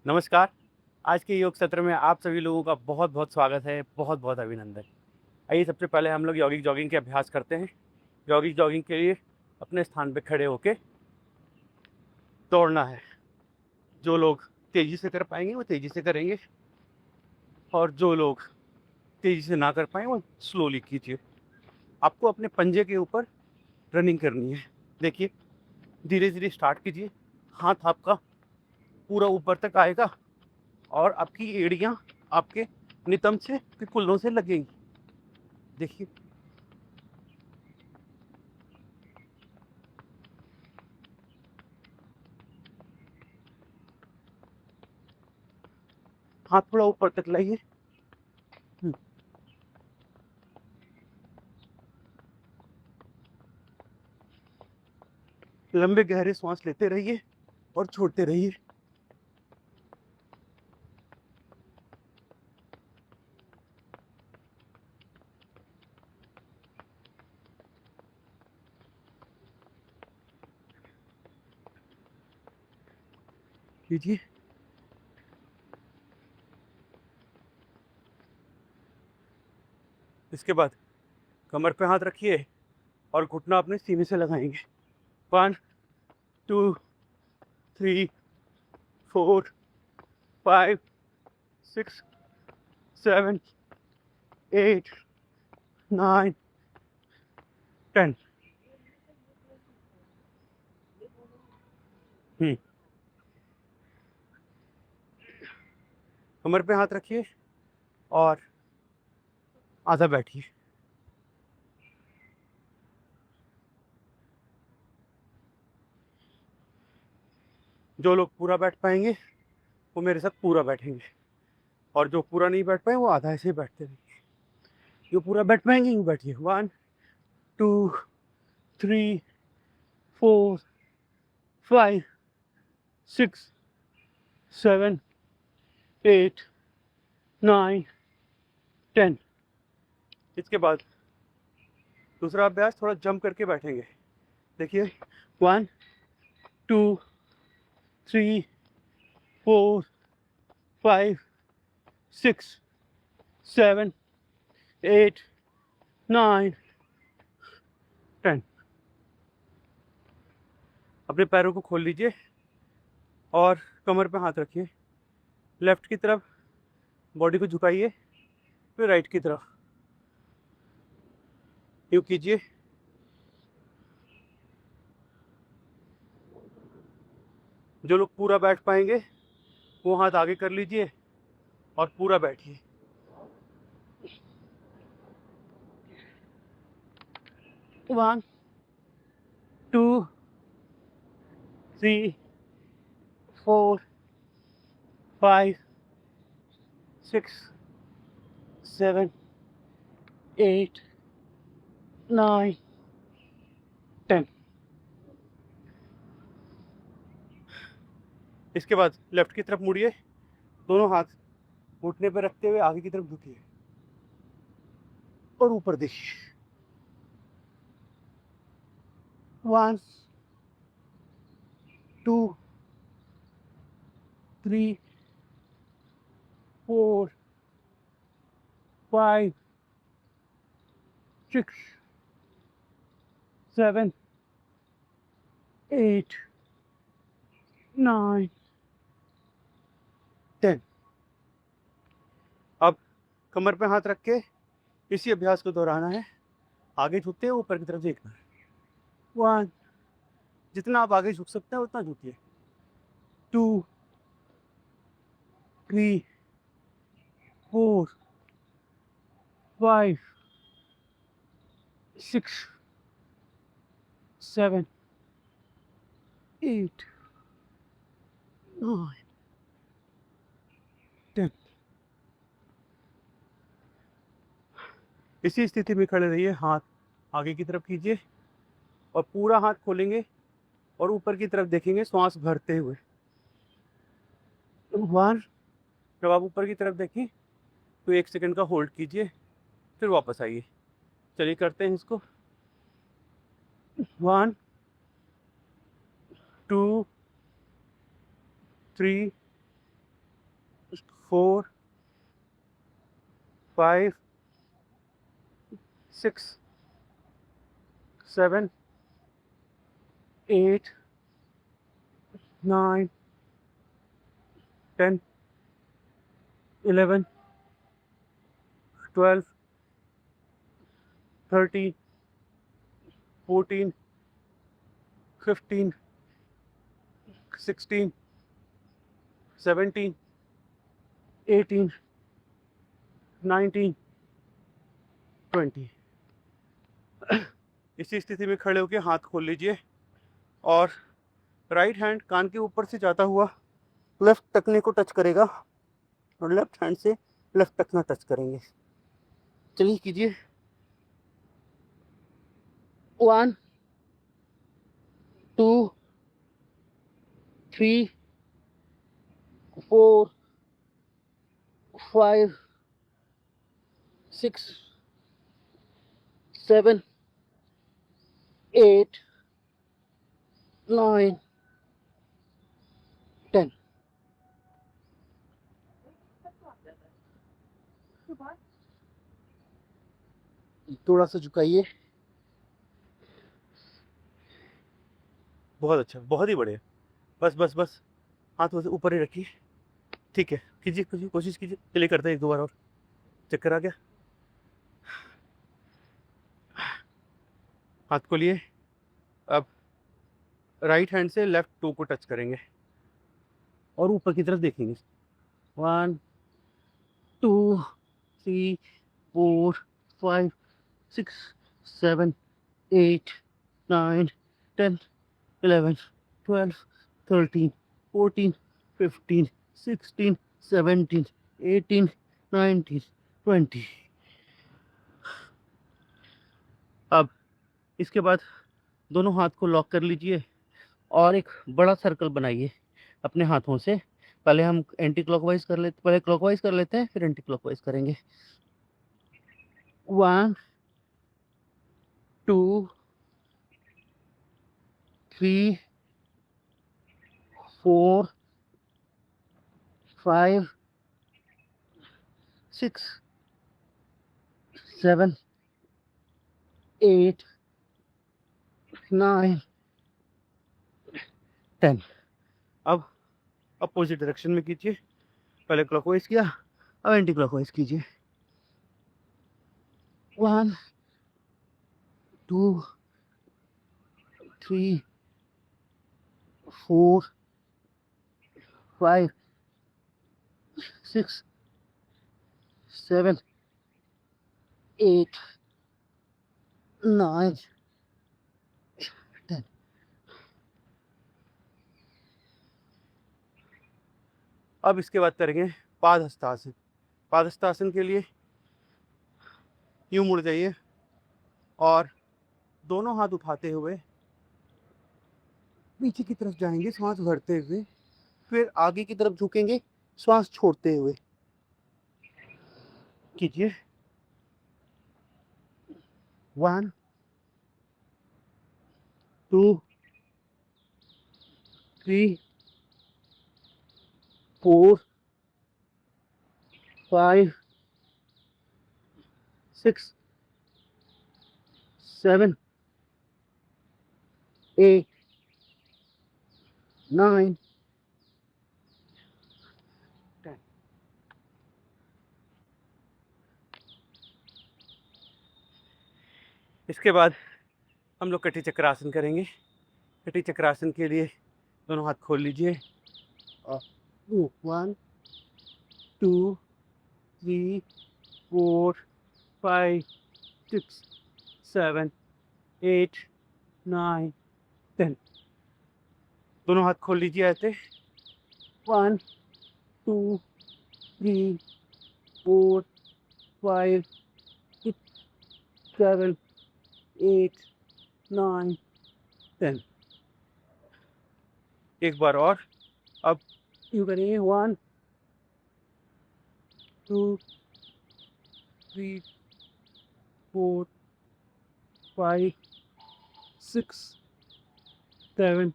नमस्कार। आज के योग सत्र में आप सभी लोगों का बहुत बहुत स्वागत है, बहुत बहुत अभिनंदन। आइए सबसे पहले हम लोग यौगिक जॉगिंग के अभ्यास करते हैं। यौगिक जॉगिंग के लिए अपने स्थान पे खड़े होके दौड़ना है। जो लोग तेज़ी से कर पाएंगे वो तेज़ी से करेंगे, और जो लोग तेज़ी से ना कर पाएँ वो स्लोली कीजिए। आपको अपने पंजे के ऊपर रनिंग करनी है। देखिए, धीरे धीरे स्टार्ट कीजिए। हाथ आपका पूरा ऊपर तक आएगा और आपकी एड़ियाँ आपके नितंब से, आपके कुल्लों से लगेंगी। देखिए, हाथ थोड़ा ऊपर तक लाइए। लंबे गहरे सांस लेते रहिए और छोड़ते रहिए। कीजिए। इसके बाद कमर पे हाथ रखिए और घुटना अपने सीने से लगाएंगे। 1 2 3 4 5 6 7 8 9 10। कमर पे हाथ रखिए और आधा बैठिए। जो लोग पूरा बैठ पाएंगे वो मेरे साथ पूरा बैठेंगे, और जो पूरा नहीं बैठ पाए वो आधा ऐसे ही बैठते रहेंगे। जो पूरा बैठ पाएंगे वो बैठिए। 1 2 3 4 5 6 7 8 9 10। इसके बाद दूसरा अभ्यास, थोड़ा जंप करके बैठेंगे। देखिए, 1 2 3 4 5 6 7 8 9 10। अपने पैरों को खोल लीजिए और कमर पे हाथ रखिए। लेफ्ट की तरफ बॉडी को झुकाइए, फिर राइट की तरफ यूँ कीजिए। जो लोग पूरा बैठ पाएंगे वो हाथ आगे कर लीजिए और पूरा बैठिए। 1 2 3 4 5 6 7 8 9 10। इसके बाद लेफ्ट की तरफ मुड़िए, दोनों हाथ घुटने पर रखते हुए आगे की तरफ झुकिए और ऊपर देखिए। 1 2 3 4 5 6 7 8 9 10। अब कमर पे हाथ रख के इसी अभ्यास को दोहराना है। आगे झुकते हैं, ऊपर की तरफ देखना है। 1, जितना आप आगे झुक सकते हैं उतना झुकिए। 2 3 4 5 6 7 8 9 10। इसी स्थिति में खड़े रहिए। हाथ आगे की तरफ कीजिए और पूरा हाथ खोलेंगे और ऊपर की तरफ देखेंगे, श्वास भरते हुए। 1, जब आप ऊपर की तरफ देखें तो 1 सेकंड का होल्ड कीजिए, फिर वापस आइए। चलिए करते हैं इसको। 1 2 3 4 5 6 7 8 9 10 11 12 13 14 15 16 17 18 19 20। इसी स्थिति में खड़े होकर हाथ खोल लीजिए और राइट हैंड कान के ऊपर से जाता हुआ लेफ्ट टखने को टच करेगा और लेफ्ट हैंड से लेफ्ट टखना टच करेंगे। चलिए कीजिए। 1 2 3 4 5 6 7 8 9 10। थोड़ा सा झुकाइए। बहुत अच्छा, बहुत ही बढ़िया। बस बस बस, हाथ ऊपर ही रखिए। ठीक है, कीजिए कीजिए, कोशिश कीजिए। चलिए करते हैं एक दो बार और। चक्कर आ गया? हाथ खोलिए। अब राइट हैंड से लेफ्ट टो को टच करेंगे और ऊपर की तरफ देखेंगे। 1 2 3 4 5 6 7 8 9 10 11 12 13 14 15 16 17 18 19 20। अब इसके बाद दोनों हाथ को लॉक कर लीजिए और एक बड़ा सर्कल बनाइए अपने हाथों से। पहले हम पहले क्लॉकवाइज कर लेते हैं, फिर एंटी क्लॉकवाइज करेंगे। 1 2 3 4 5 6 7 8 9 10। अब अपोजिट डायरेक्शन में कीजिए। पहले क्लॉकवाइज किया, अब एंटी क्लॉकवाइज कीजिए। 1 2 3 4 5 6 7 8 9 10। अब इसके बाद करेंगे पादहस्तासन। पादहस्तासन के लिए यूं मुड़ जाइए और दोनों हाथ उठाते हुए पीछे की तरफ जाएंगे श्वास भरते हुए, फिर आगे की तरफ झुकेंगे श्वास छोड़ते हुए। कीजिए। 1 2 3 4 5 6 7 8 9 10। इसके बाद हम लोग कटी चक्रासन करेंगे। कटी चक्रासन के लिए दोनों हाथ खोल लीजिए और 1 2 3 4 5 6 7 8 9 10। दोनों हाथ खोल लीजिए ऐसे। 1 2 3 4 5 6 7 8 9 10। एक बार और। अब यूं करिए। 1 2 3 4 5 6 7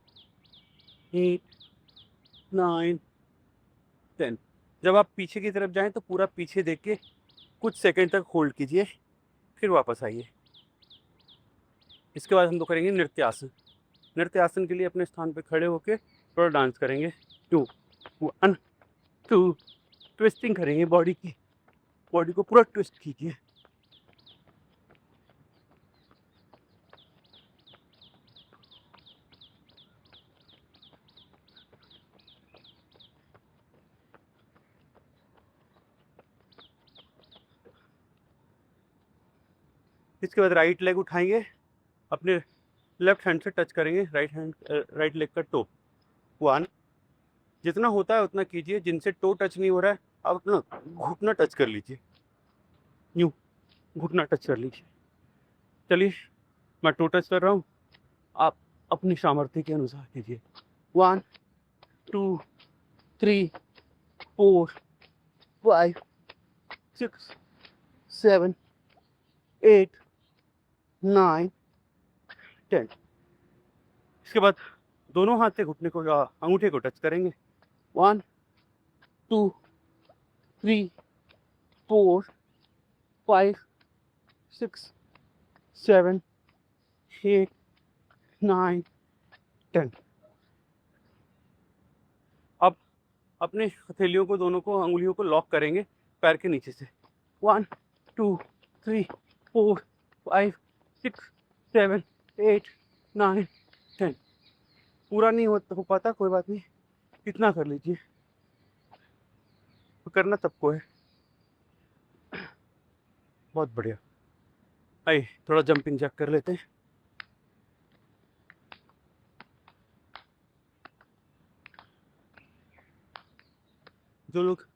8 9 10। जब आप पीछे की तरफ जाएं तो पूरा पीछे देख के कुछ सेकंड तक होल्ड कीजिए, फिर वापस आइए। इसके बाद हम लोग करेंगे नृत्य आसन। नृत्य आसन के लिए अपने स्थान पे खड़े होके थोड़ा डांस करेंगे। 2 1 2 ट्विस्टिंग करेंगे बॉडी की, बॉडी को पूरा ट्विस्ट कीजिए। इसके बाद राइट लेग उठाएंगे, अपने लेफ्ट हैंड से टच करेंगे राइट लेग का टो। 1, जितना होता है उतना कीजिए। जिनसे टो टच नहीं हो रहा है आप अपना घुटना टच कर लीजिए, यूं घुटना टच कर लीजिए। चलिए, मैं टो टच कर रहा हूँ, आप अपनी सामर्थ्य के अनुसार कीजिए। 1 2 3 4 5 6 7 8 9 10। इसके बाद दोनों हाथ से घुटने को अंगूठे को टच करेंगे। 1 2 3 4 5 6 7 8 9 10। अब अपने हथेलियों को, दोनों को, अंगुलियों को लॉक करेंगे पैर के नीचे से। 1 2 3 4 5 6 7 8 9 10। पूरा नहीं हो पाता कोई बात नहीं, इतना कर लीजिए, तो करना सबको है। बहुत बढ़िया। आइए थोड़ा जंपिंग जैक कर लेते हैं। जो लोग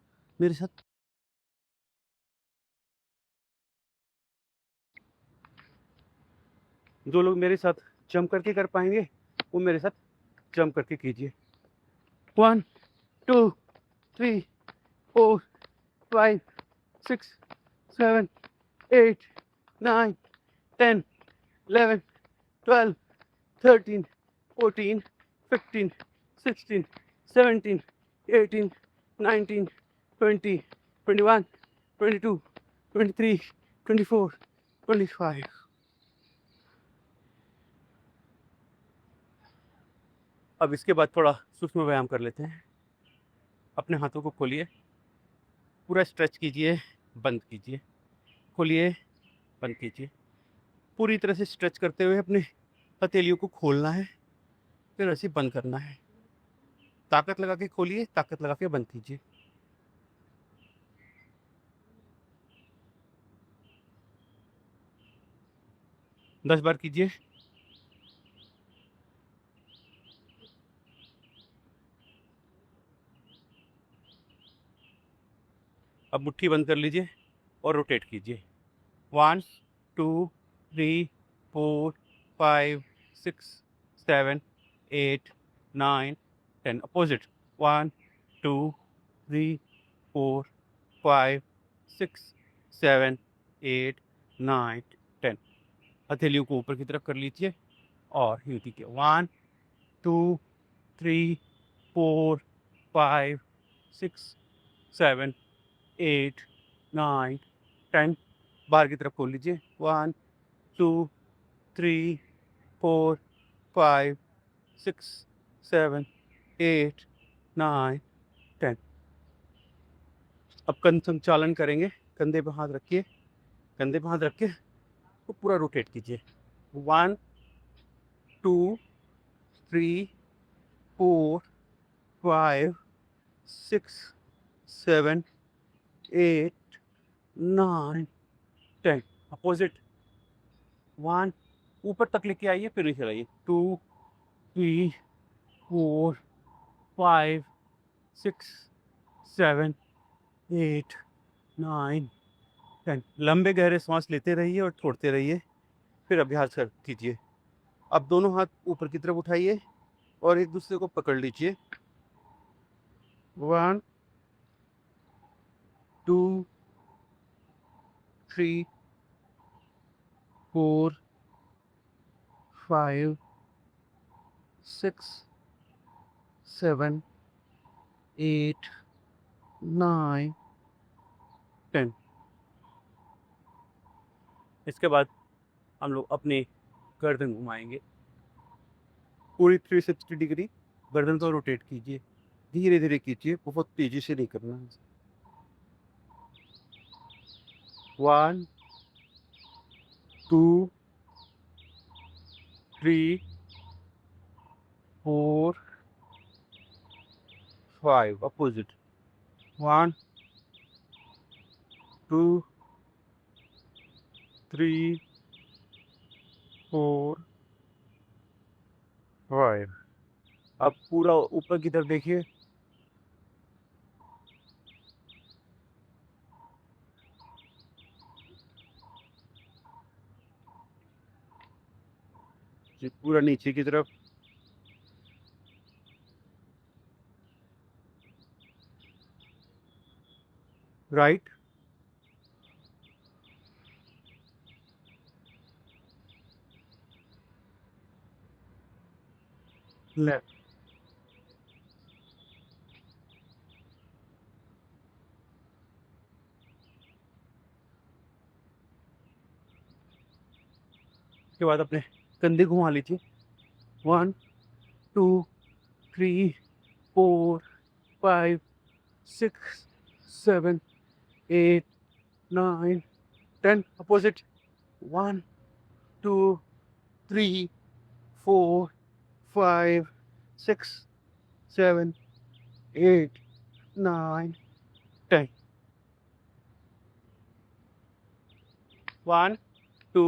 मेरे साथ जंप करके कर पाएंगे वो मेरे साथ जंप करके कीजिए। 1 2 3 4 5 6 7 8 9 10 11 12 13 14 15 16 17 18 19 20 21 22 23 24 25। अब इसके बाद थोड़ा सूक्ष्म व्यायाम कर लेते हैं। अपने हाथों को खोलिए, पूरा स्ट्रेच कीजिए, बंद कीजिए, खोलिए, बंद कीजिए। पूरी तरह से स्ट्रेच करते हुए अपने हथेलियों को खोलना है, फिर ऐसे बंद करना है। ताकत लगा के खोलिए, ताकत लगा के बंद कीजिए। दस बार कीजिए। अब मुट्ठी बंद कर लीजिए और रोटेट कीजिए। 1 2 3 4 5 6 7 8 9 10। अपोजिट। 1 2 3 4 5 6 7 8 9 10। हथेलियों को ऊपर की तरफ कर लीजिए और यूं कीजिए। 1 2 3 4 5 6 7 8 9 10। बाहर की तरफ खोल लीजिए। 1 2 3 4 5 6 7 8 9 10। अब कंध संचालन करेंगे। कंधे पे हाथ रखिए, कंधे पे हाथ रख के तो पूरा रोटेट कीजिए। 1 2 3 4 5 6 7 8 9 10। अपोजिट। 1, ऊपर तक लेके आइए, फिर नीचे लाइए। 2 3 4 5 6 7 8 9 10। लंबे गहरे सांस लेते रहिए और छोड़ते रहिए, फिर अभ्यास कर कीजिए। अब दोनों हाथ ऊपर की तरफ उठाइए और एक दूसरे को पकड़ लीजिए। 1 2 3 4 5 6 7 8 9 10। इसके बाद हम लोग अपनी गर्दन घुमाएंगे पूरी 360 डिग्री। गर्दन को रोटेट कीजिए, धीरे धीरे कीजिए, बहुत तेजी से नहीं करना। 1 2 3 4 5 अपोजिट। 1 2 3 4 5। अब पूरा ऊपर की तरफ देखिए। पूरा नीचे की तरफ। Right left. उसके बाद अपने कंधे घुमा लीजिए। 1 2 3 4 5 6 7 8 9 10 अपोजिट। 1 2 3 4 5 6 7 8 9 10। 1 2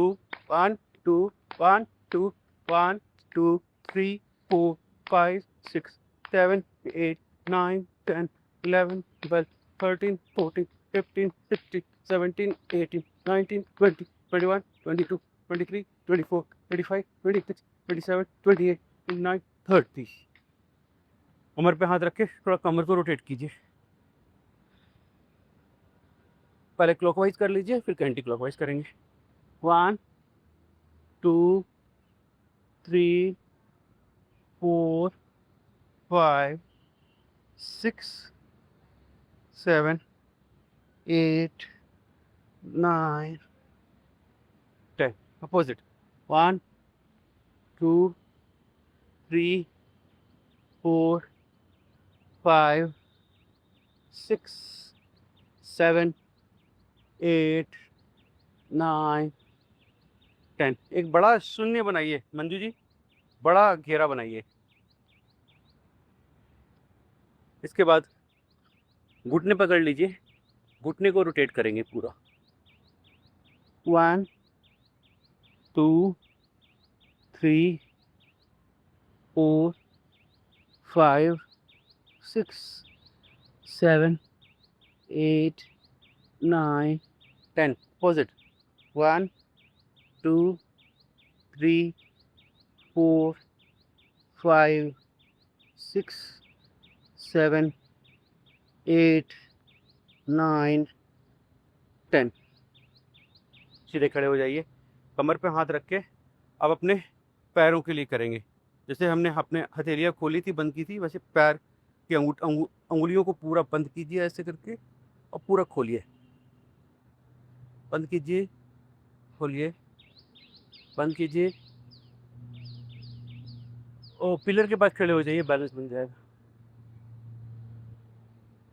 1 2 1 2 1 2 3 4 5 6 7 8 9 10 11 12 13 14 15 16 17 18 19 20 21 22 23 24 25 26 27 28 29 30। कमर पे हाथ रख के थोड़ा कमर को रोटेट कीजिए। पहले क्लॉकवाइज कर लीजिए, फिर एंटी क्लॉकवाइज करेंगे। 1 2 3 4 5 6 7 8 9 10 अपोजिट। 1 2 3 4 5 6 7 8 9 10। एक बड़ा शून्य बनाइए मंजू जी, बड़ा घेरा बनाइए। इसके बाद घुटने पकड़ लीजिए, घुटने को रोटेट करेंगे पूरा। 1 2 3 4 5 6 7 8 9 10 अपोजिट। 1 2 3 4 5 6 7 8 9 10। सीधे खड़े हो जाइए, कमर पे हाथ रख के अब अपने पैरों के लिए करेंगे। जैसे हमने अपने हथेलियाँ खोली थी, बंद की थी, वैसे पैर की अंगुलियों को पूरा बंद कीजिए ऐसे करके, और पूरा खोलिए। बंद कीजिए, खोलिए, बंद कीजिए। ओ पिलर के पास खड़े हो जाइए, बैलेंस बन जाएगा।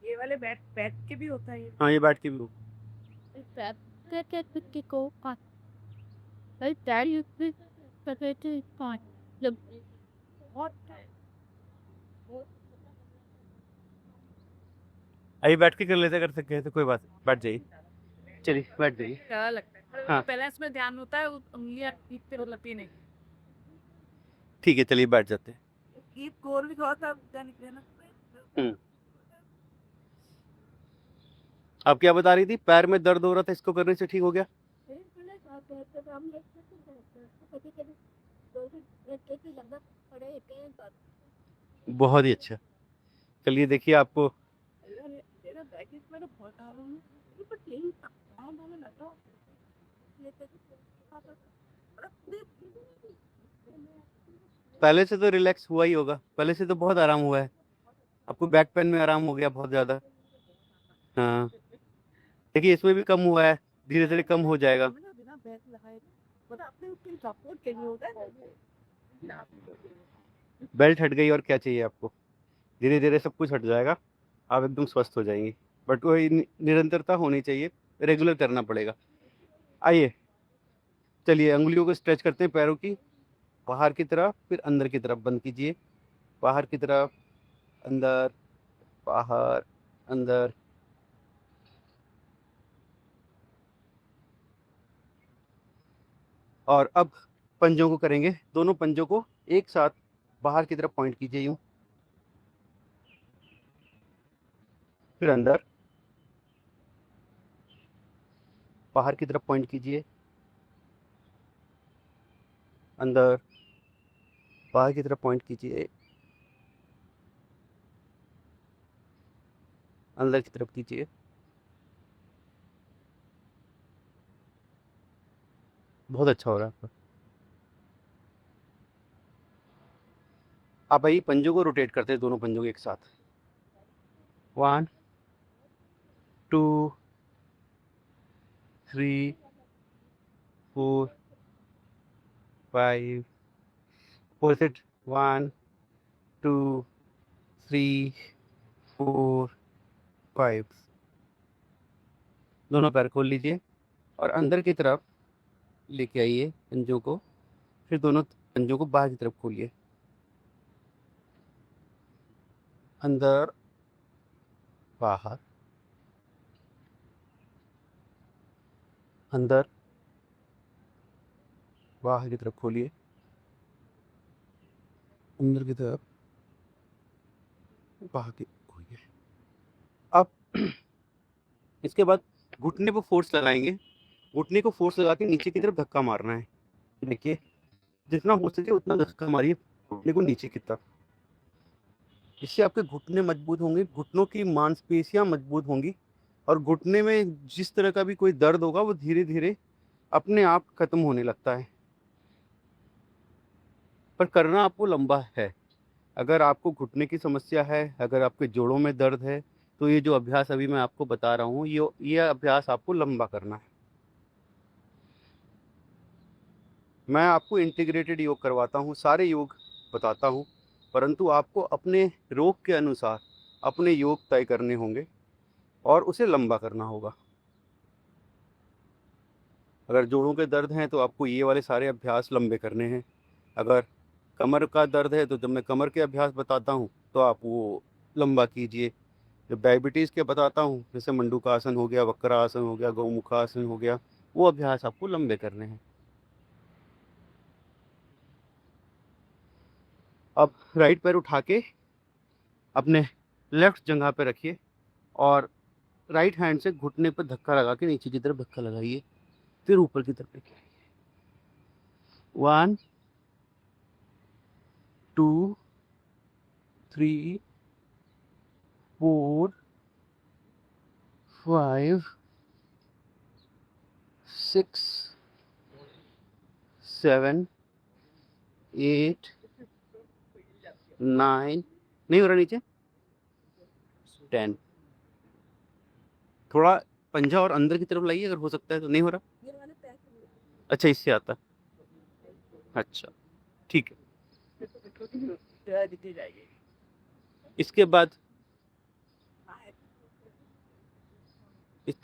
ये वाले बैठ बैठ के भी होता है ये? हाँ, ये बैठ के भी हो। आइए बैठ के कर लेते, कर सकते हैं तो कोई बात नहीं, बैठ जाइए। चलिए बैठ जाइए। क्या लगता है? हाँ। बैलेंस में ध्यान होता है, उंगलियां ठीक पे लगती नहीं। ठीक है, चलिए बैठ जाते हैं। ईद गोर भी थोड़ा सा ध्यान निकले ना। आप क्या बता रही थी, पैर में दर्द हो रहा था, इसको करने से ठीक हो गया? बहुत ही अच्छा। चलिए देखिए आपको पहले से तो रिलैक्स हुआ ही होगा, पहले से तो बहुत आराम हुआ है। आपको बैक पेन में आराम हो गया बहुत ज्यादा। हाँ, देखिए इसमें भी कम हुआ है, धीरे धीरे कम हो जाएगा। बिना बिना बैग लगाए मतलब अपने उसके सपोर्ट के लिए होता है ना। बेल्ट हट गई और क्या चाहिए आपको। धीरे धीरे सब कुछ हट जाएगा, आप एकदम स्वस्थ हो जाएंगे। बट वही निरंतरता होनी चाहिए, रेगुलर करना पड़ेगा। आइए, चलिए अंगुलियों को स्ट्रेच करते हैं, पैरों की बाहर की तरफ फिर अंदर की तरफ बंद कीजिए। बाहर की तरफ, अंदर, बाहर, अंदर। और अब पंजों को करेंगे, दोनों पंजों को एक साथ बाहर की तरफ पॉइंट कीजिए, यूं, फिर अंदर, बाहर की तरफ पॉइंट कीजिए, अंदर, बाहर की तरफ पॉइंट कीजिए, अंदर की तरफ कीजिए। बहुत अच्छा हो रहा है आपका। आप आइए पंजों को रोटेट करते हैं, दोनों पंजों को एक साथ। 1 2 3 4 5, फोर इट, 1 2 3 4 5। दोनों पैर खोल लीजिए और अंदर की तरफ लेके आइए पंजों को, फिर दोनों पंजों को बाहर की तरफ खोलिए। अंदर, बाहर, अंदर, बाहर की तरफ खोलिए, अंदर की तरफ, बाहर की खोलिए। अब इसके बाद घुटने पर फोर्स लगाएंगे, घुटने को फोर्स लगा के नीचे की तरफ धक्का मारना है। देखिए, जितना हो सके उतना धक्का मारिए घुटने को नीचे की तरफ। इससे आपके घुटने मजबूत होंगे, घुटनों की मांसपेशियां मजबूत होंगी, और घुटने में जिस तरह का भी कोई दर्द होगा वो धीरे धीरे अपने आप खत्म होने लगता है। पर करना आपको लंबा है। अगर आपको घुटने की समस्या है, अगर आपके जोड़ों में दर्द है, तो ये जो अभ्यास अभी मैं आपको बता रहा हूँ, ये अभ्यास आपको लंबा करना है। मैं आपको इंटीग्रेटेड योग करवाता हूँ, सारे योग बताता हूँ, परंतु आपको अपने रोग के अनुसार अपने योग तय करने होंगे और उसे लंबा करना होगा। अगर जोड़ों के दर्द हैं तो आपको ये वाले सारे अभ्यास लंबे करने हैं। अगर कमर का दर्द है तो जब मैं कमर के अभ्यास बताता हूँ तो आप वो लंबा कीजिए। जब डायबिटीज़ के बताता हूँ, जैसे मंडूकासन हो गया, वक्रासन हो गया, गौमुखासन हो गया, वो अभ्यास आपको लंबे करने हैं। अब राइट पैर उठा के अपने लेफ्ट जगह पे रखिए और राइट हैंड से घुटने पर धक्का लगा के नीचे की तरफ धक्का लगाइए, फिर ऊपर की तरफ लेके आइए। 1 2 3 4 5 6 7 8 9, नहीं हो रहा नीचे, 10। थोड़ा पंजा और अंदर की तरफ लाइए अगर हो सकता है तो। नहीं हो रहा? ये वाले पैर को अच्छा, इससे आता है। अच्छा, ठीक है। दिखते जाएंगे। इसके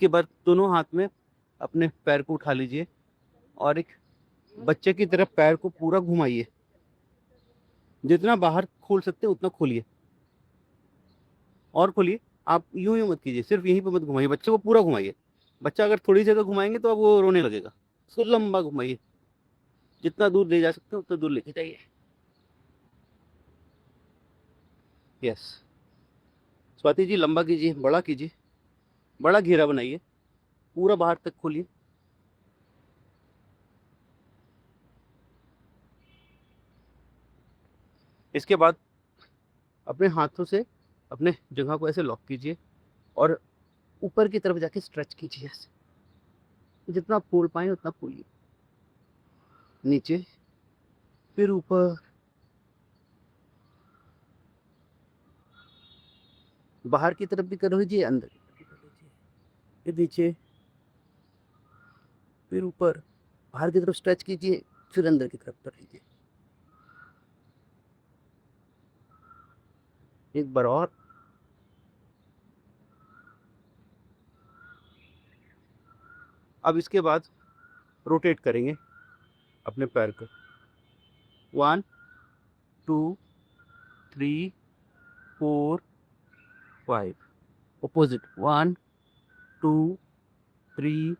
बाद दोनों हाथ में अपने पैर को उठा लीजिए और एक बच्चे की तरफ पैर को पूरा घुमाइए। जितना बाहर खोल सकते हैं उतना खोलिए और खोलिए। आप यूं यूं मत कीजिए, सिर्फ यहीं पे मत घुमाइए, बच्चे को पूरा घुमाइए। बच्चा अगर थोड़ी जगह घुमाएंगे तो अब वो रोने लगेगा, उसको लंबा घुमाइए, जितना दूर ले जा सकते हैं उतना दूर लेके जाइए। यस, स्वाति जी लंबा कीजिए, बड़ा कीजिए, बड़ा घेरा बनाइए, पूरा बाहर तक खोलिए। इसके बाद अपने हाथों से अपने जगह को ऐसे लॉक कीजिए और ऊपर की तरफ जाके स्ट्रेच कीजिए ऐसे। जितना फूल पाए उतना फूलिए, नीचे, फिर ऊपर, बाहर की तरफ भी कर लीजिए, अंदर की तरफ भी कर लीजिए। फिर नीचे, फिर ऊपर, बाहर की तरफ स्ट्रेच कीजिए, फिर अंदर की तरफ कर लीजिए। एक बार और। अब इसके बाद रोटेट करेंगे अपने पैर को। 1 2 3 4 5। अपोजिट। 1 2 3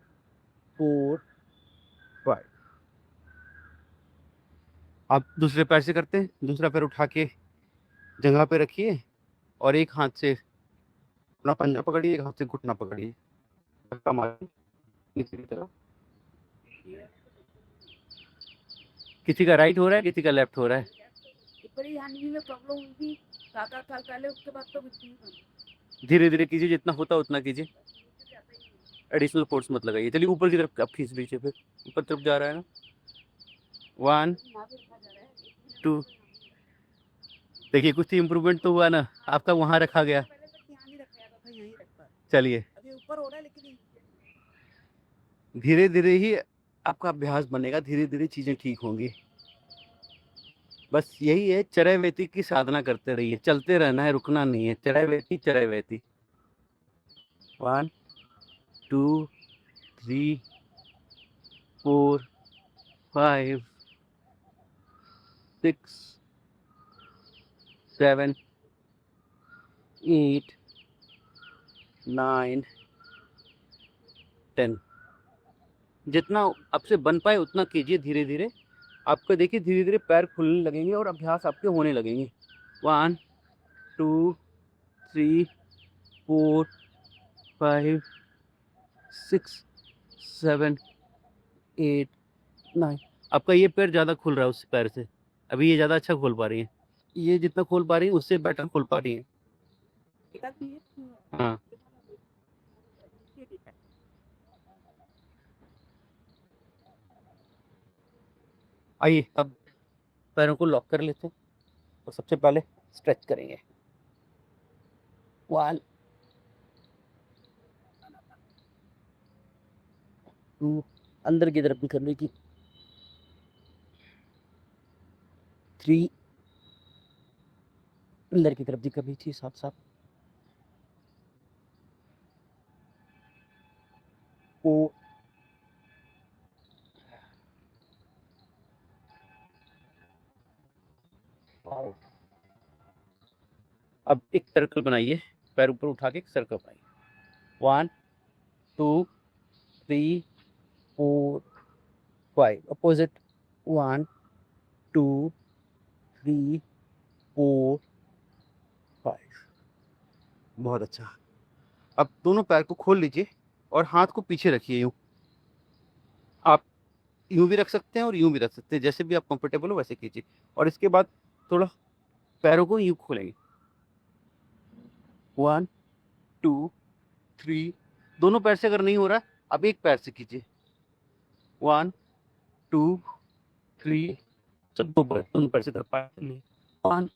4 5। आप दूसरे पैर से करते हैं। दूसरा पैर उठा के जगह पे रखिए और एक हाथ से अपना पंजा पकड़िए, एक हाथ से घुटना पकड़िए, धक्का मारिए नीचे की तरफ। किसी का राइट हो रहा है, किसी का लेफ्ट हो रहा है। बड़ी हैंडली में प्रॉब्लम हुई थी 7-8 साल पहले, उसके बाद तो कुछ नहीं हुआ। धीरे धीरे कीजिए, जितना होता उतना कीजिए, एडिशनल फोर्स मत लगाइए। चलिए ऊपर की तरफ आप खींच लीजिए, फिर ऊपर तरफ जा रहा है ना। 1 2। देखिए कुछ इम्प्रूवमेंट तो हुआ ना, आपका वहां रखा गया। पहले तक यहाँ नहीं रखा जाता था, यहीं रखता है। चलिए अभी ऊपर हो रहा है लेकिन धीरे धीरे ही आपका अभ्यास बनेगा, धीरे धीरे चीजें ठीक होंगी। बस यही है, चरैवेति की साधना करते रहिए, चलते रहना है, रुकना नहीं है। चरैवेति चरैवेति। 1 2 3 4 5 6 7 8 9 10। जितना आपसे बन पाए उतना कीजिए धीरे धीरे। आपको देखिए धीरे धीरे पैर खुलने लगेंगे और अभ्यास आपके होने लगेंगे। 1 2 3 4 5 6 7 8 9। आपका ये पैर ज़्यादा खुल रहा है उस पैर से। अभी ये ज़्यादा अच्छा खोल पा रही है। ये जितना खोल पा रही है उससे बेटर खोल पा रही है। दिक्कत नहीं है। हाँ। ये ठीक है। आइए अब पैरों को लॉक कर लेते हैं और सबसे पहले स्ट्रेच करेंगे। 1 2। अंदर की तरफ भी करने की। 3। अंदर की तरफ भी करनी थी साथ साथ। 4। अब एक सर्कल बनाइए, पैर ऊपर उठा के एक सर्कल बनाइए। 1 2 3 4 5। अपोजिट। 1 2 3 4 5। बहुत अच्छा। अब दोनों पैर को खोल लीजिए और हाथ को पीछे रखिए। यूं आप यूं भी रख सकते हैं और यूं भी रख सकते हैं, जैसे भी आप कंफर्टेबल हो वैसे कीजिए। और इसके बाद थोड़ा पैरों को यूं खोलेंगे। 1 2 3। दोनों पैर से अगर नहीं हो रहा आप एक पैर से कीजिए। 1 2 3। दोनों पैर से कर पाए। 1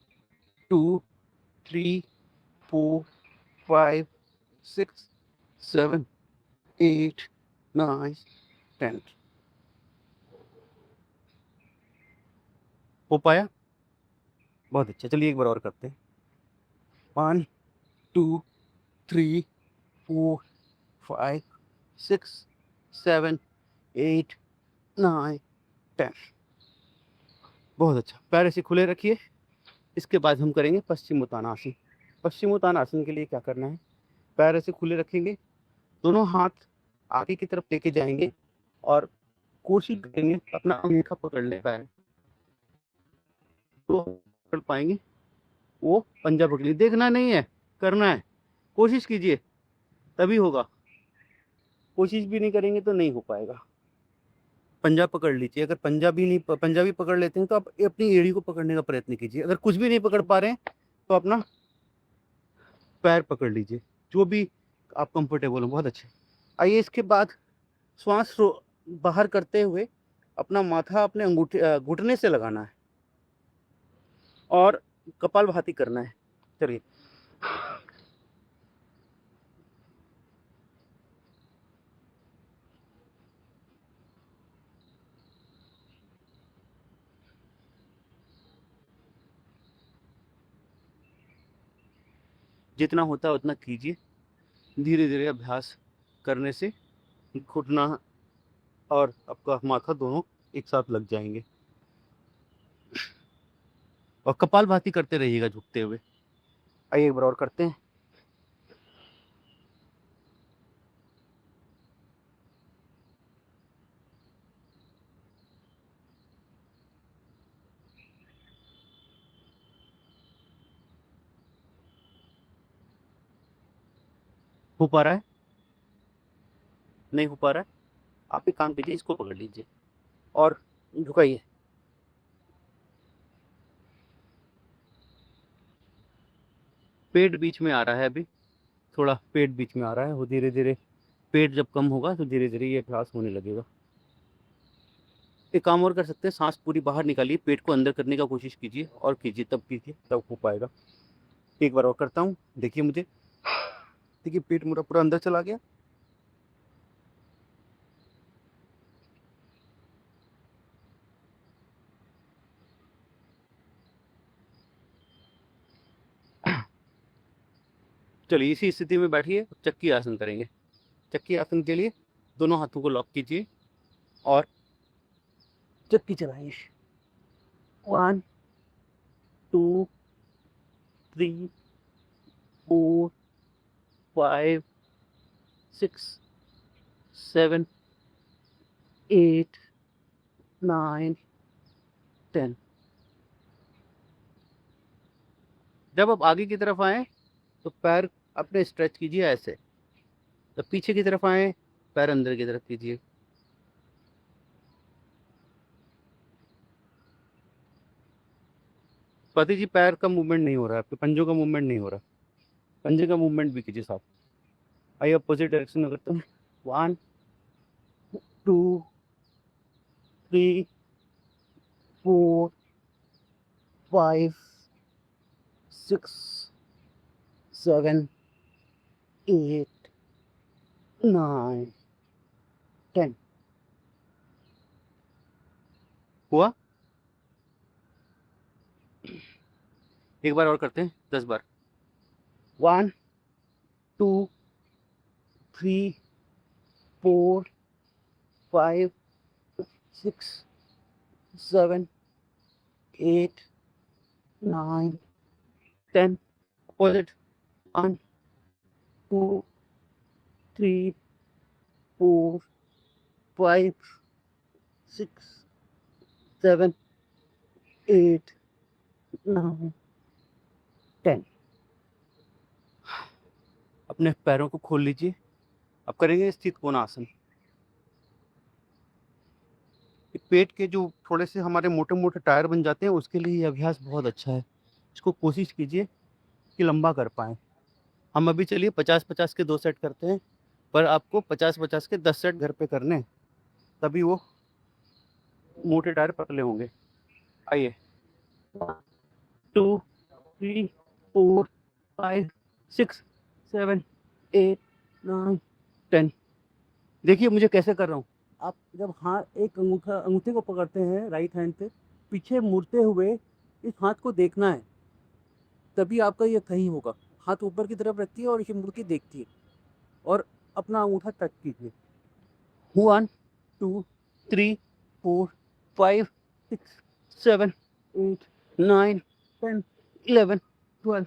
2 3 4 5 6 7 8 9 10। हो पाया? बहुत अच्छा। चलिए एक बार और करते हैं। 1 2 3 4 5 6 7 8 9 10। बहुत अच्छा। पैर ऐसे खुले रखिए। इसके बाद हम करेंगे पश्चिमोत्तानासन। पश्चिमोत्तानासन के लिए क्या करना है, पैर ऐसे खुले रखेंगे, दोनों हाथ आगे की तरफ लेके जाएंगे और कोशिश करेंगे अपना अंगूठा पकड़ ले। पैर तो पकड़ पाएंगे, वो पंजा पकड़ लीजिए। देखना नहीं है, करना है। कोशिश कीजिए तभी होगा, कोशिश भी नहीं करेंगे तो नहीं हो पाएगा। पंजा पकड़ लीजिए। अगर पंजा भी पकड़ लेते हैं तो आप अपनी एड़ी को पकड़ने का प्रयत्न कीजिए। अगर कुछ भी नहीं पकड़ पा रहे हैं तो अपना पैर पकड़ लीजिए, जो भी आप कंफर्टेबल हो। बहुत अच्छे। आइए इसके बाद श्वास बाहर करते हुए अपना माथा अपने अंगूठे घुटने से लगाना है और कपालभाति करना है। चलिए। जितना होता है उतना कीजिए। धीरे धीरे अभ्यास करने से घुटना और आपका माथा दोनों एक साथ लग जाएंगे। और कपालभाति करते रहिएगा झुकते हुए। आइए एक बार और करते हैं। हो पा रहा है? नहीं हो पा रहा है? आप एक काम कीजिए, इसको पकड़ लीजिए और झुकाइए। पेट बीच में आ रहा है अभी, थोड़ा पेट बीच में आ रहा है। वो धीरे धीरे पेट जब कम होगा तो धीरे धीरे ये अभ्यास होने लगेगा। एक काम और कर सकते हैं, सांस पूरी बाहर निकालिए, पेट को अंदर करने का कोशिश कीजिए और कीजिए, तब हो पाएगा। एक बार और करता हूँ, देखिए मुझे, देखिए पेट मेरा पूरा अंदर चला गया। चलिए इसी स्थिति में बैठिए, चक्की आसन करेंगे। चक्की आसन के लिए दोनों हाथों को लॉक कीजिए और चक्की चलाइए। 1 2 3 4 5 6 7 8 9 10। जब आप आगे की तरफ आए तो पैर अपने स्ट्रेच कीजिए ऐसे। जब पीछे की तरफ आए पैर अंदर की तरफ कीजिए। स्वाति जी पैर का मूवमेंट नहीं हो रहा है, आपके पंजों का मूवमेंट नहीं हो रहा। पंजे का मूवमेंट भी कीजिए साथ। आइए अपोजिट डायरेक्शन में करते हैं। 1 2 3 4 5 6 7 8 9 10। हुआ? एक बार और करते हैं, 10 बार। 1 2 3 4 5 6 7 8 9 10। अपोजिट। 1 2 3 4 5 6 7 8 9 10। अपने पैरों को खोल लीजिए। अब करेंगे स्थित कोणासन। पेट के जो थोड़े से हमारे मोटे मोटे टायर बन जाते हैं उसके लिए ये अभ्यास बहुत अच्छा है। इसको कोशिश कीजिए कि लंबा कर पाएँ। हम अभी चलिए 50-50 के 2 सेट करते हैं, पर आपको 50-50 के 10 सेट घर पे करने हैं, तभी वो मोटे टायर पतले होंगे। आइए 2 3 4 5 6 7 8 9 10। देखिए मुझे कैसे कर रहा हूँ। आप जब हाथ एक अंगूठे को पकड़ते हैं राइट हैंड से, पीछे मुड़ते हुए इस हाथ को देखना है, तभी आपका ये सही होगा। हाथ ऊपर की तरफ रखिए और इसे मुड़ के देखिए और अपना अंगूठा टच कीजिए। 1 2 3 4 5 6 7 8 9 10 11 12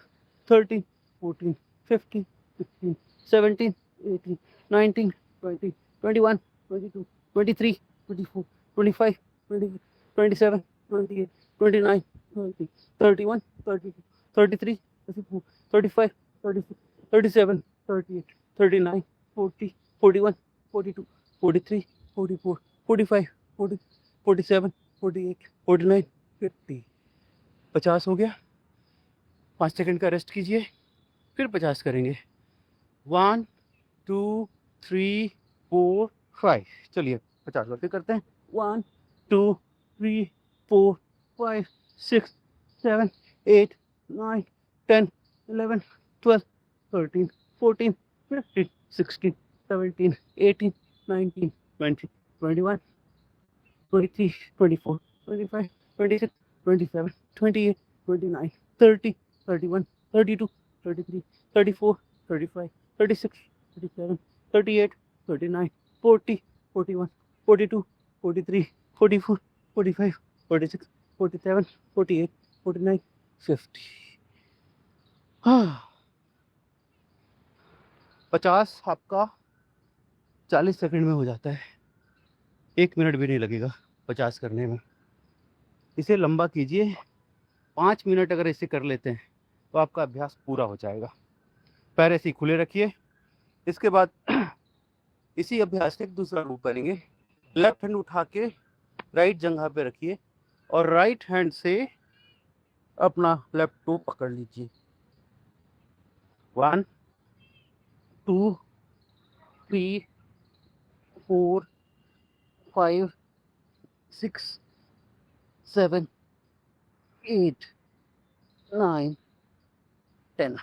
13 14 15 16 17 18 19 20 21 22 23 24 25 26 27 28 29 30 31 32 33 34 35 36 37 38 39 40 41 42 43 44 45 40 47 48 49 50। 50 हो गया। 5 सेकंड का रेस्ट कीजिए, फिर 50 करेंगे। 1 2 3 4 5। चलिए 50 बार फिर करते हैं। 1 2 3 4 5 6 7 8 9 10 11 12 13 14 15 16 17 18 19 20 21 23 24 25 26 27 28 29 30 31 32 33 34, 35, 36, 37, 38, 39, 40, 41, 42, 43, 44, 45, 46, 47, 48, 49, 50। हाँ, 50 आपका 40 सेकंड में हो जाता है। 1 मिनट भी नहीं लगेगा 50 करने में। इसे लंबा कीजिए, 5 मिनट अगर इसे कर लेते हैं तो आपका अभ्यास पूरा हो जाएगा। पैर ऐसे ही खुले रखिए। इसके बाद इसी अभ्यास का एक दूसरा रूप करेंगे। लेफ्ट हैंड उठा के राइट जंघा पे रखिए और राइट हैंड से अपना लेफ्ट टो पकड़ लीजिए। 1, 2, 3, 4, 5, 6, 7, 8, 9, 10।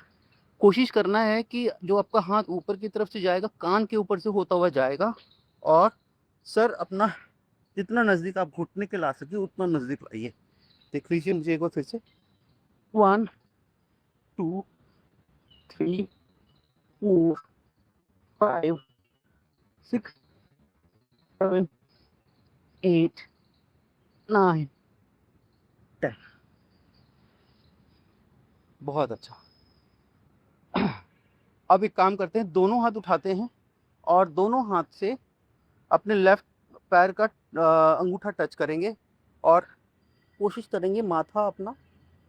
कोशिश करना है कि जो आपका हाथ ऊपर की तरफ से जाएगा, कान के ऊपर से होता हुआ जाएगा और सर अपना जितना नज़दीक आप घुटने के ला सके उतना नज़दीक लाइए। देख लीजिए मुझे एक बार फिर से। 1, 2, 3, 4, 5, 6, 7, 8, 9, 10। बहुत अच्छा। अब एक काम करते हैं, दोनों हाथ उठाते हैं और दोनों हाथ से अपने लेफ्ट पैर का अंगूठा टच करेंगे और कोशिश करेंगे माथा अपना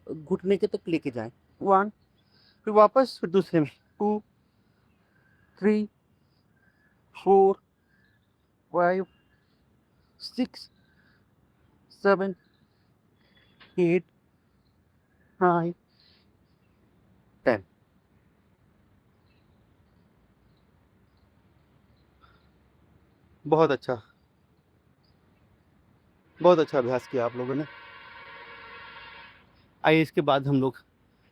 घुटने के तक लेके जाएं। 1, फिर वापस, फिर दूसरे में 2, 3, 4, 5, 6, 7, 8, 9, 10। बहुत अच्छा, बहुत अच्छा अभ्यास किया आप लोगों ने। आइए इसके बाद हम लोग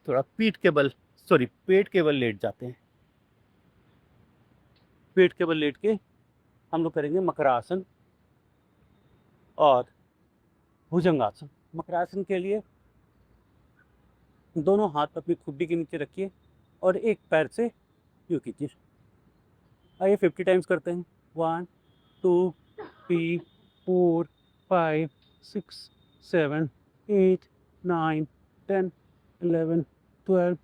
थोड़ा पेट के बल लेट जाते हैं। पेट के बल लेट के हम लोग करेंगे मकरासन और भुजंगासन। मकरासन के लिए दोनों हाथ अपनी खुड्डी के नीचे रखिए और एक पैर से यूँ कीजिए। आइए 50 टाइम्स करते हैं। 1, 2, 3, 4, 5, 6, 7, 8, 9, 10, 11, 12,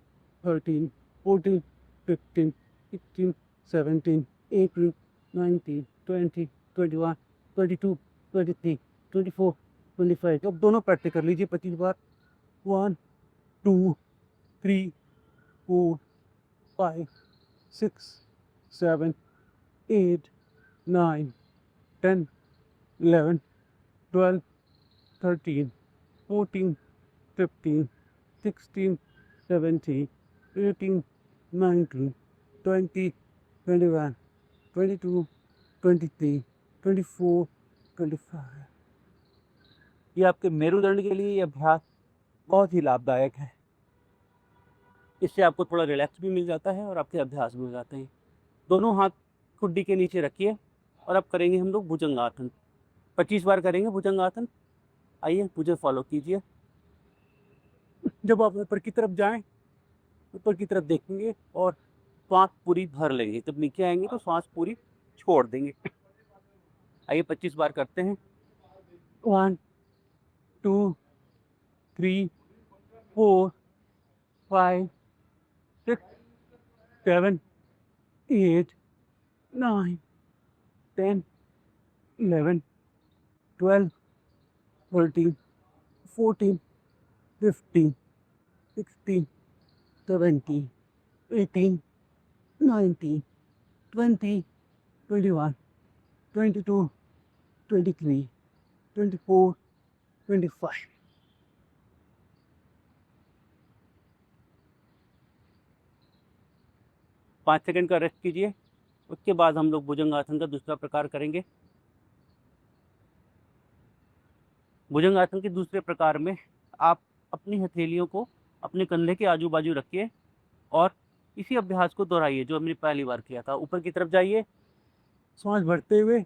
13, 14, 15, 16, 17, 18, 19, 20, 21, 22, 23, 24, 25। अब दोनों पैर से कर लीजिए 25 बार। 1, 2, 3, 4, 5, 6, 7, 8, 9, 10, 11, 12, 13, 14, 15, 16, 17, 18, 19, 20, 21, 22, 23, 24, 25। ये आपके मेरुदंड के लिए ये अभ्यास बहुत ही लाभदायक है। इससे आपको थोड़ा रिलैक्स भी मिल जाता है और आपके अभ्यास भी हो जाते हैं। दोनों हाथ खुड्डी के नीचे रखिए और अब करेंगे हम लोग भुजंगासन। 25 बार करेंगे भुजंगासन। आइए मुझे फॉलो कीजिए। जब आप ऊपर की तरफ जाएं, ऊपर की तरफ देखेंगे और सांस पूरी भर लेंगे। जब नीचे आएंगे तो सांस पूरी छोड़ देंगे। आइए 25 बार करते हैं। 1, 2, 3, 4, 5, 6, 7, 8, 9, 10, 11, 12, 13, 14, 15, 16, 17, 18, 19, 20, 21, 22, 23, 24, 25। 5 सेकंड का रेस्ट कीजिए। उसके बाद हम लोग भुजंगासन का दूसरा प्रकार करेंगे। भुजंगासन के दूसरे प्रकार में आप अपनी हथेलियों को अपने कंधे के आजू बाजू रखिए और इसी अभ्यास को दोहराइए जो हमने पहली बार किया था। ऊपर की तरफ जाइए, सांस भरते हुए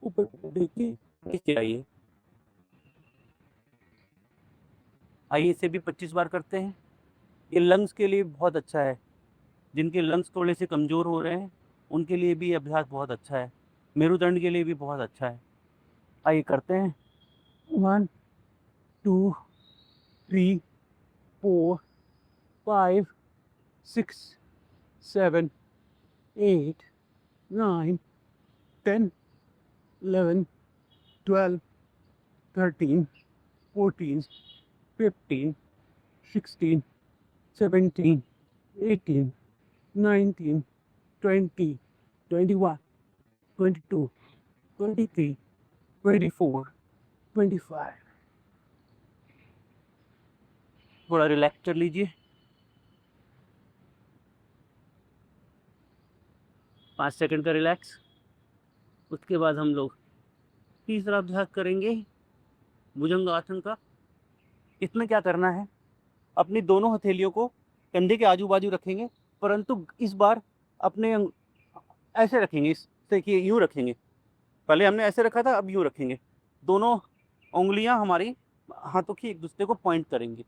ऊपर देखिए, नीचे आइए। आइए इसे भी 25 बार करते हैं। ये लंग्स के लिए बहुत अच्छा है। जिनके लंग्स थोड़े से कमज़ोर हो रहे हैं उनके लिए भी ये अभ्यास बहुत अच्छा है, मेरुदंड के लिए भी बहुत अच्छा है। आइए करते हैं। 1 2 3 4 5 6 7 8 9 10 11 12 13 14 15 16 17 18 19 20 21 22 23 24 25। थोड़ा रिलैक्स कर लीजिए। 5 सेकंड का रिलैक्स। उसके बाद हम लोग तीसरा अभ्यास करेंगे भुजंग आसन का। इसमें क्या करना है, अपनी दोनों हथेलियों को कंधे के आजू बाजू रखेंगे, परंतु इस बार अपने ऐसे रखेंगे, इस देखिए यूँ रखेंगे। पहले हमने ऐसे रखा था, अब यूँ रखेंगे। दोनों उंगलियां हमारी हाथों की एक दूसरे को पॉइंट करेंगे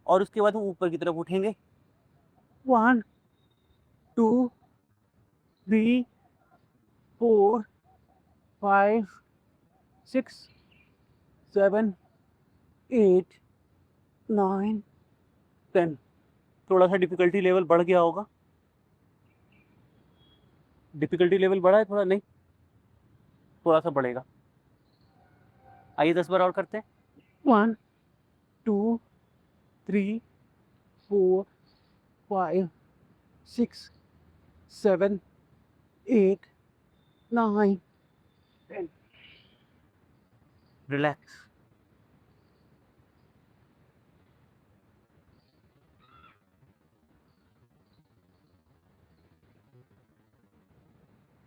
और उसके बाद हम ऊपर की तरफ उठेंगे। 1 2 3 4 5 6 7 8 9 10। थोड़ा सा डिफिकल्टी लेवल बढ़ गया होगा। डिफिकल्टी लेवल बढ़ा है थोड़ा? नहीं, थोड़ा सा बढ़ेगा। आइए 10 बार और करते हैं। 1 2 3 4 5 6 7 8 9 10। रिलैक्स।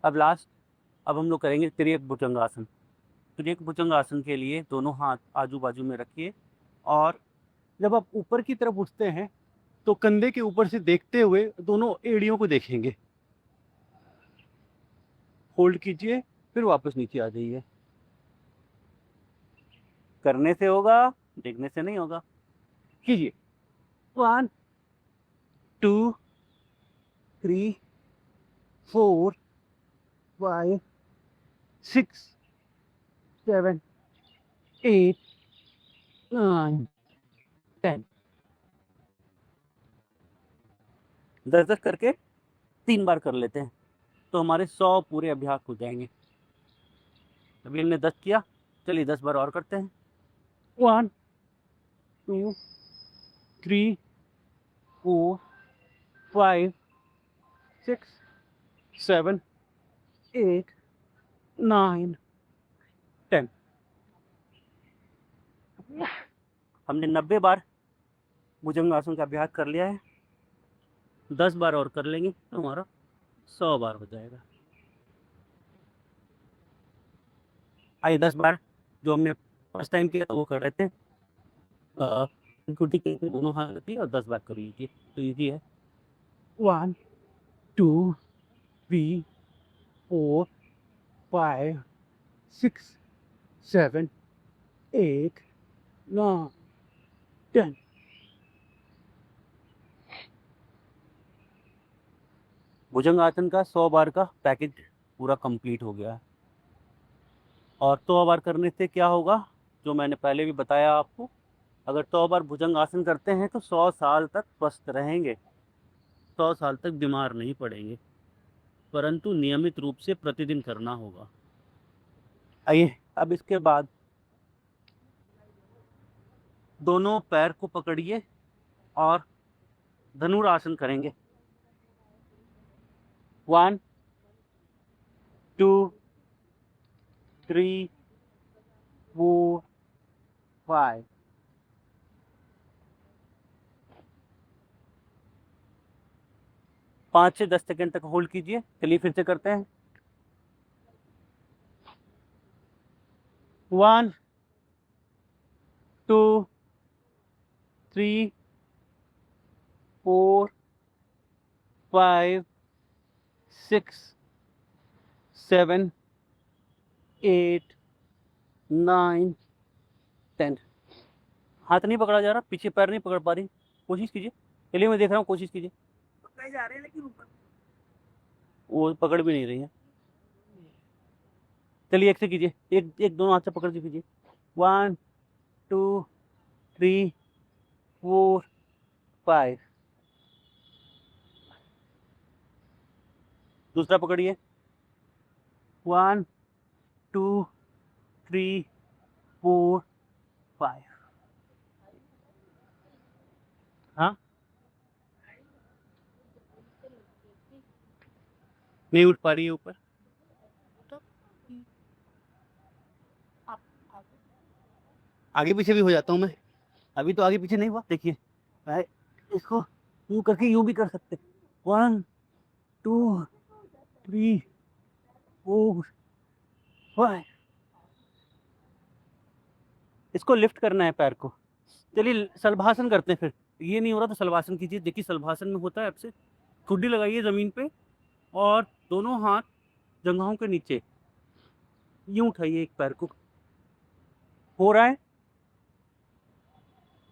अब हम लोग करेंगे त्रियक भुजंगासन। त्रियक भुजंगासन के लिए दोनों हाथ आजू बाजू में रखिए और जब आप ऊपर की तरफ उठते हैं तो कंधे के ऊपर से देखते हुए दोनों एड़ियों को देखेंगे। होल्ड कीजिए, फिर वापस नीचे आ जाइए। करने से होगा, देखने से नहीं होगा। कीजिए। 1 2 3 4 5 6 7 8 9 10। 10-10 करके 3 बार कर लेते हैं तो हमारे 100 पूरे अभ्यास हो जाएंगे। अभी हमने 10 किया, चलिए 10 बार और करते हैं। 1 2 3 4 5 6 7 8 9 10। हमने 90 बार भुजंगासन का अभ्यास कर लिया है। 10 बार और कर लेंगे तो हमारा 100 बार हो जाएगा। आइए 10 बार जो हमने फर्स्ट टाइम किया था वो कर रहे थे। घुटी के दोनों हाथ रखिए और 10 बार कर लीजिए, तो ईजी है। 1 2 3 4 5 6 7 8 9 10। भुजंगासन का 100 बार का पैकेज पूरा कंप्लीट हो गया है। और 100 बार करने से क्या होगा, जो मैंने पहले भी बताया आपको, अगर 100 बार भुजंगासन करते हैं तो 100 साल तक स्वस्थ रहेंगे, 100 साल तक बीमार नहीं पड़ेंगे, परंतु नियमित रूप से प्रतिदिन करना होगा। आइए अब इसके बाद दोनों पैर को पकड़िए और धनुरासन करेंगे। 1 2 3 4 5। 5 से 10 सेकंड तक होल्ड कीजिए। चलिए फिर से करते हैं। 1 2 3 4 5 6 7 8 9 10। हाथ नहीं पकड़ा जा रहा, पीछे पैर नहीं पकड़ पा रही, कोशिश कीजिए। चलिए मैं देख रहा हूँ, कोशिश कीजिए। उठाए जा रहे हैं लेकिन ऊपर वो पकड़ भी नहीं रही है। चलिए एक से कीजिए, एक एक दोनों हाथ से पकड़ के कीजिए। 1 2 3 4 5। दूसरा पकड़िए। 1 2 3 4 5। हाँ, नहीं उठ पा रही है ऊपर। तो आप आगे पीछे भी हो जाता हूँ मैं। अभी तो आगे पीछे नहीं हुआ, देखिए मैं इसको यूं करके यूं भी कर सकते। 1 2 3 4 5। इसको लिफ्ट करना है पैर को। चलिए सलभासन करते हैं फिर। ये नहीं हो रहा तो सलभासन कीजिए। देखिए सलभासन में होता है आपसे, ठुड्डी लगाइए जमीन पे और दोनों हाथ जंघाओं के नीचे यूं उठाइए एक पैर को। हो रहा है।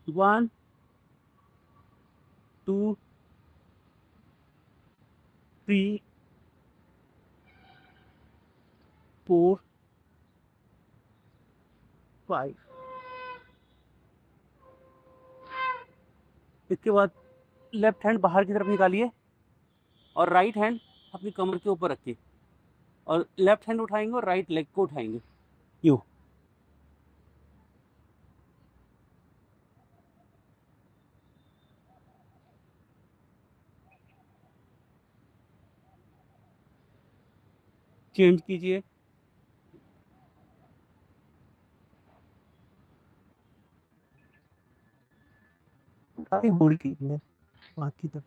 1 2 3 4 5। इसके बाद लेफ्ट हैंड बाहर की तरफ निकालिए और राइट हैंड अपनी कमर के ऊपर रखिए और लेफ्ट हैंड उठाएंगे और राइट लेग को उठाएंगे यूं। चेंज कीजिए। काफी होल्ड कीजिए बाकी तक।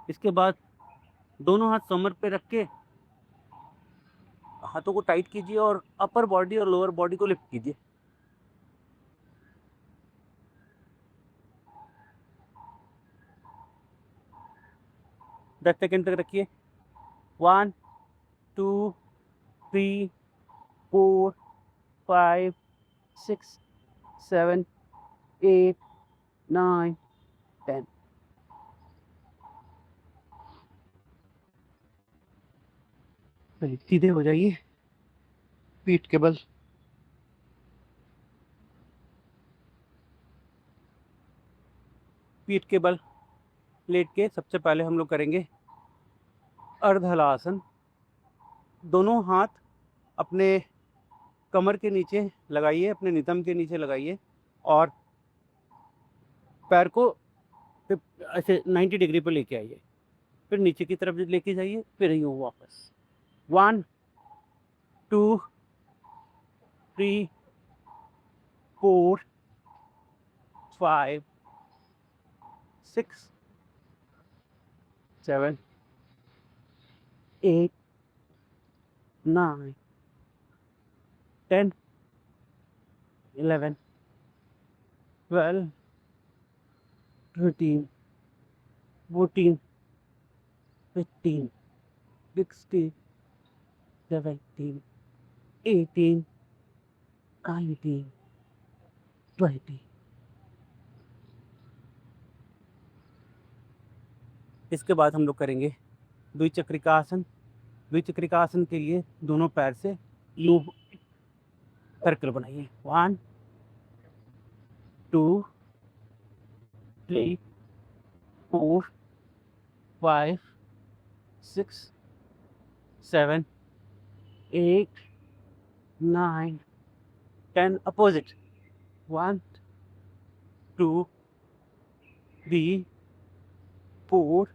इसके बाद दोनों हाथ कमर पे रख के हाथों को टाइट कीजिए और अपर बॉडी और लोअर बॉडी को लिफ्ट कीजिए। 10 सेकेंड तक रखिए। 1 2 3 4 5 6 7 8 9 10। सीधे हो जाइए पीठ के बल। पीठ के बल लेट के सबसे पहले हम लोग करेंगे अर्धहलासन। दोनों हाथ अपने कमर के नीचे लगाइए, अपने नितंब के नीचे लगाइए और पैर को ऐसे 90 डिग्री पर लेके आइए। फिर नीचे की तरफ लेके जाइए, फिर यूँ वापस। 1 2 3 4 5 6 7 8 9 10 11 12 13 14 15 16 17 18 19 20। इसके बाद हम लोग करेंगे द्विचक्रिकासन। द्विचक्रिकासन के लिए दोनों पैर से यूं सर्कल बनाइए। 1 2 3 4 5 6 7 8 9 10। अपोजिट। 1 2 3 4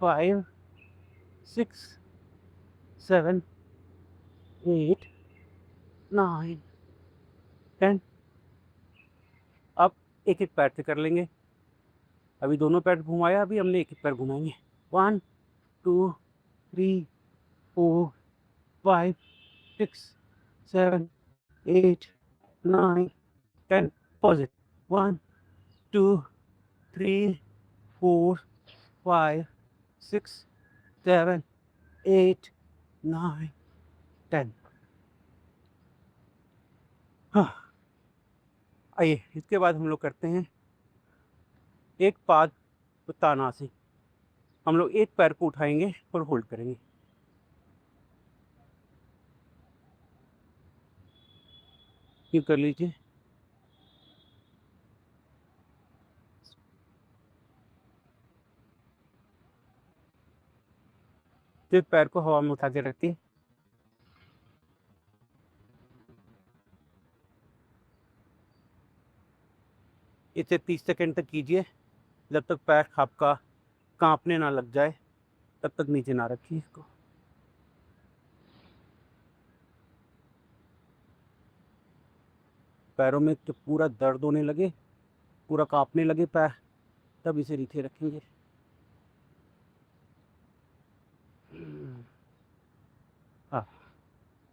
5 6 7 8 9 10। अब एक एक पैर से कर लेंगे। अभी दोनों पैर घुमाया, अभी हमने एक एक पैर घुमाएंगे। 1 2 3 4 5 6 7 8 9 10। Pause it. 1 2 3 4 5 6 7 8 9 10। हाँ, आइए, इसके बाद हम लोग करते हैं एक पाद तानासी। हम लोग एक पैर को उठाएंगे और होल्ड करेंगे। ये कर लीजिए। फिर पैर को हवा में उठा के रखिए। इसे 30 सेकंड तक कीजिए, जब तक पैर आपका कांपने ना लग जाए तब तक नीचे ना रखिए इसको। पैरों में जब पूरा दर्द होने लगे, पूरा कांपने लगे पैर, तब इसे नीचे रखेंगे। हाँ,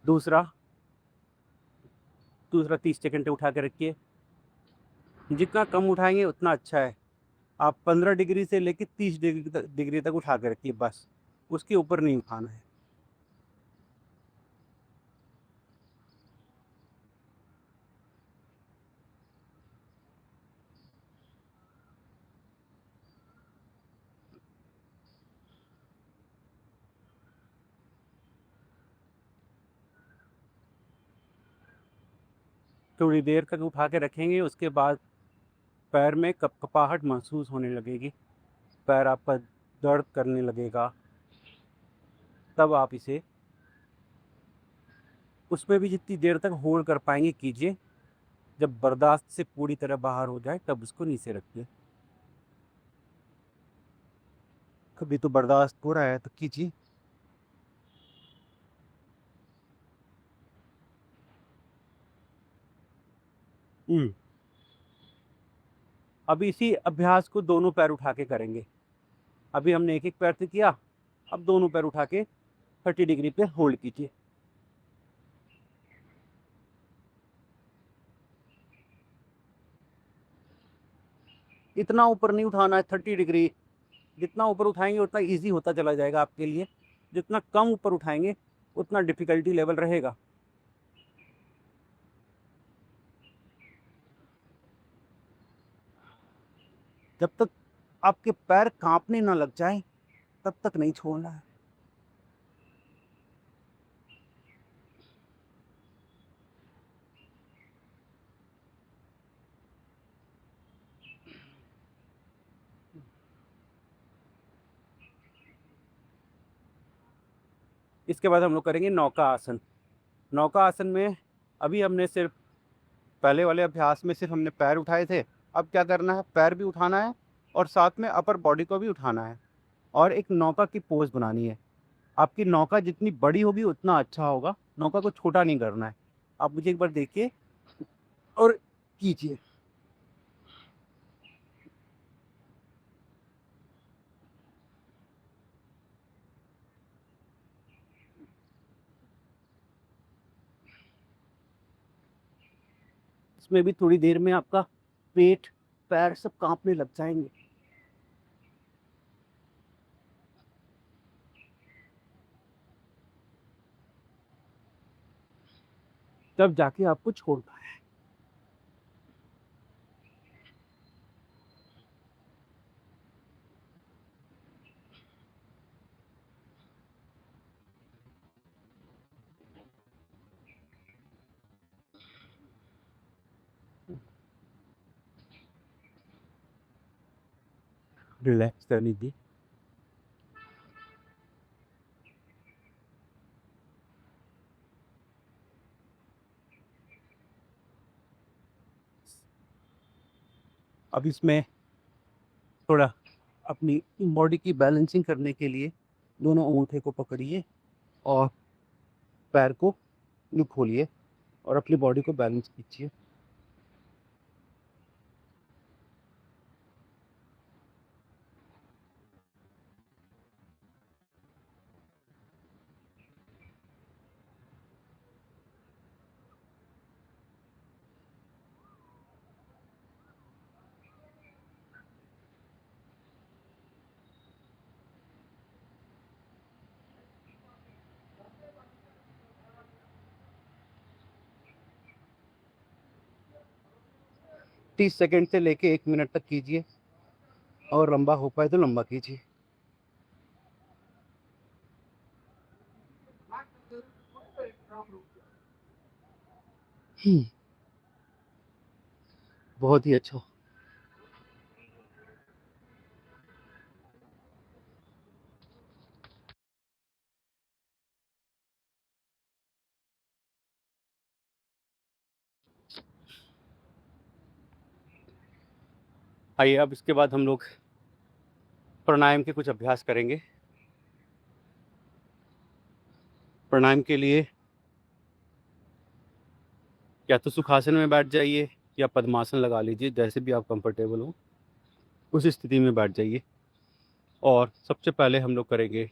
दूसरा दूसरा 30 सेकंड पे उठा के रखिए। जितना कम उठाएंगे उतना अच्छा है। आप 15 डिग्री से लेकर 30 डिग्री तक उठा के रखिए, बस उसके ऊपर नहीं उठाना है। थोड़ी देर तक उठा के रखेंगे, उसके बाद पैर में कपकपाहट महसूस होने लगेगी, पैर आपका दर्द करने लगेगा, तब आप इसे उसमें भी जितनी देर तक होल्ड कर पाएंगे कीजिए। जब बर्दाश्त से पूरी तरह बाहर हो जाए तब उसको नीचे रखिए। कभी तो बर्दाश्त हो रहा है तो कीजिए। अब इसी अभ्यास को दोनों पैर उठा के करेंगे। अभी हमने एक एक पैर से किया, अब दोनों पैर उठा के 30 डिग्री पे होल्ड कीजिए। इतना ऊपर नहीं उठाना है 30 डिग्री। जितना ऊपर उठाएंगे उतना इजी होता चला जाएगा आपके लिए। जितना कम ऊपर उठाएंगे उतना डिफिकल्टी लेवल रहेगा। जब तक आपके पैर कांपने ना लग जाए तब तक नहीं छोड़ना है। इसके बाद हम लोग करेंगे नौका आसन। नौका आसन में अभी हमने सिर्फ पहले वाले अभ्यास में सिर्फ हमने पैर उठाए थे। अब क्या करना है, पैर भी उठाना है और साथ में अपर बॉडी को भी उठाना है और एक नौका की पोज बनानी है। आपकी नौका जितनी बड़ी होगी उतना अच्छा होगा, नौका को छोटा नहीं करना है। आप मुझे एक बार देखिए और कीजिए। इसमें भी थोड़ी देर में आपका पेट पैर सब कांपने लग जाएंगे। तब जाके आपको छोड़ना है। रिलैक्स कर लीजिए। अब इसमें थोड़ा अपनी बॉडी की बैलेंसिंग करने के लिए दोनों अंगूठे को पकड़िए और पैर को यूं खोलिए और अपनी बॉडी को बैलेंस कीजिए। 30 सेकंड से लेके 1 मिनट तक कीजिए, और लंबा हो पाए तो लंबा कीजिए। बहुत ही अच्छा। आइए अब इसके बाद हम लोग प्राणायाम के कुछ अभ्यास करेंगे। प्राणायाम के लिए या तो सुखासन में बैठ जाइए या पद्मासन लगा लीजिए, जैसे भी आप कंफर्टेबल हो उस स्थिति में बैठ जाइए। और सबसे पहले हम लोग करेंगे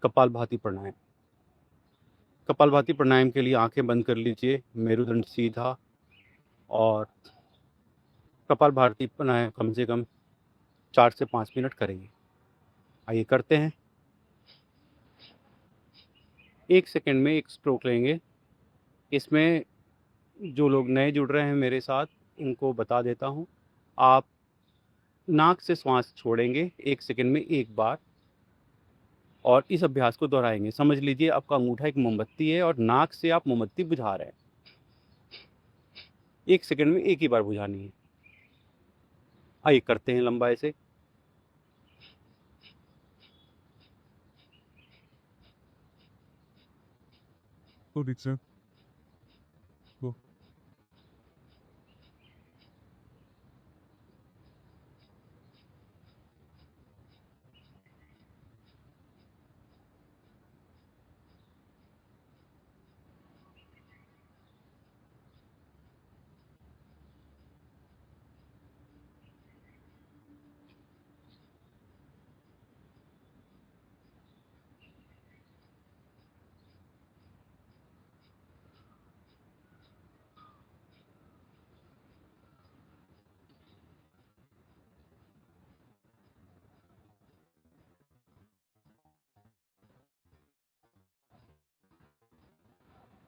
कपालभाति प्राणायाम। कपालभाति प्राणायाम के लिए आंखें बंद कर लीजिए, मेरुदंड सीधा, और कपालभाति प्राणायाम कम से कम 4 से 5 मिनट करेंगे। आइए करते हैं। 1 सेकंड में एक स्ट्रोक लेंगे। इसमें जो लोग नए जुड़ रहे हैं मेरे साथ, उनको बता देता हूँ, आप नाक से श्वास छोड़ेंगे 1 सेकंड में एक बार, और इस अभ्यास को दोहराएंगे। समझ लीजिए आपका अंगूठा एक मोमबत्ती है और नाक से आप मोमबत्ती बुझा रहे हैं। 1 सेकंड में एक ही बार बुझानी है। आइए करते हैं लंबाई से। तो दीक्षा वो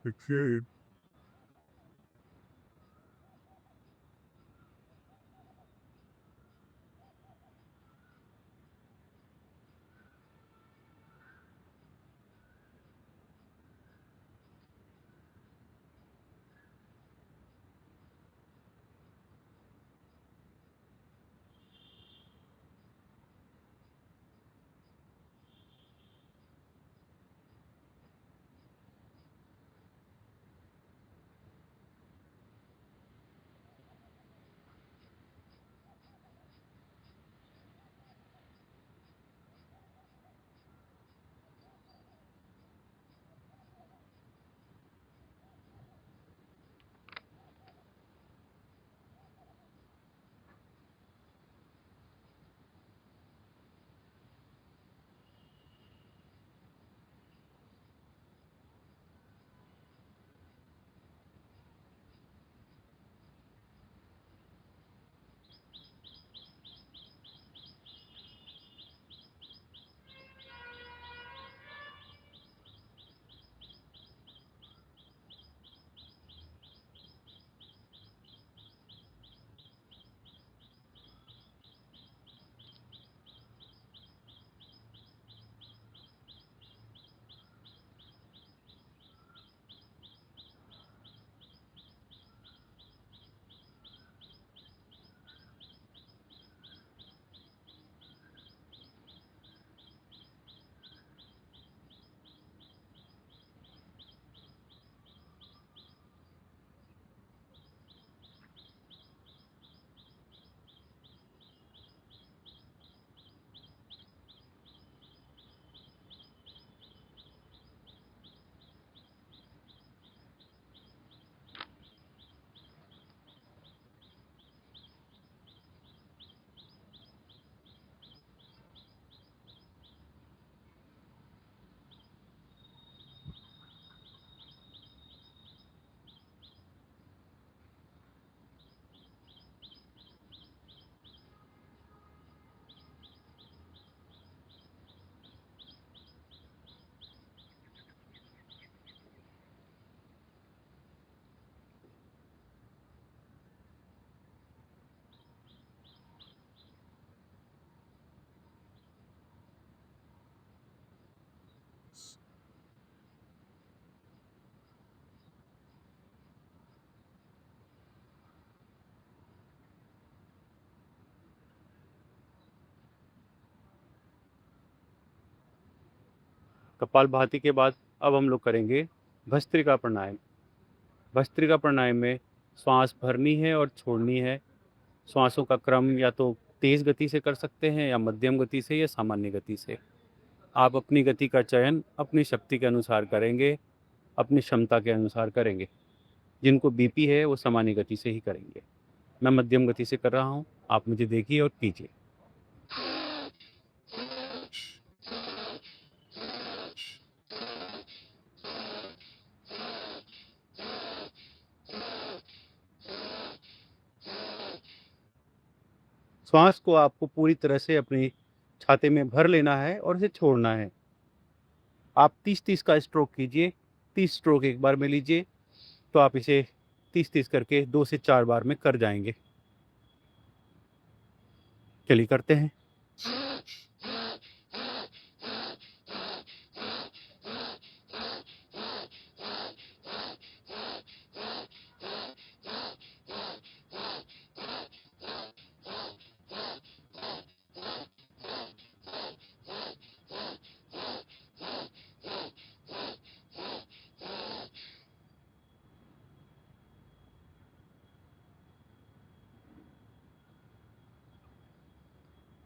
देखिए कपालभाति के बाद अब हम लोग करेंगे भस्त्रिका प्राणायाम। भस्त्रिका प्राणायाम में श्वास भरनी है और छोड़नी है। श्वासों का क्रम या तो तेज़ गति से कर सकते हैं या मध्यम गति से या सामान्य गति से। आप अपनी गति का चयन अपनी शक्ति के अनुसार करेंगे, अपनी क्षमता के अनुसार करेंगे। जिनको बीपी है वो सामान्य गति से ही करेंगे। मैं मध्यम गति से कर रहा हूँ, आप मुझे देखिए और कीजिए। श्वास को आपको पूरी तरह से अपनी छाती में भर लेना है और इसे छोड़ना है। आप 30-30 का स्ट्रोक कीजिए। 30 स्ट्रोक एक बार में लीजिए तो आप इसे 30-30 करके 2 से 4 बार में कर जाएंगे। चलिए करते हैं।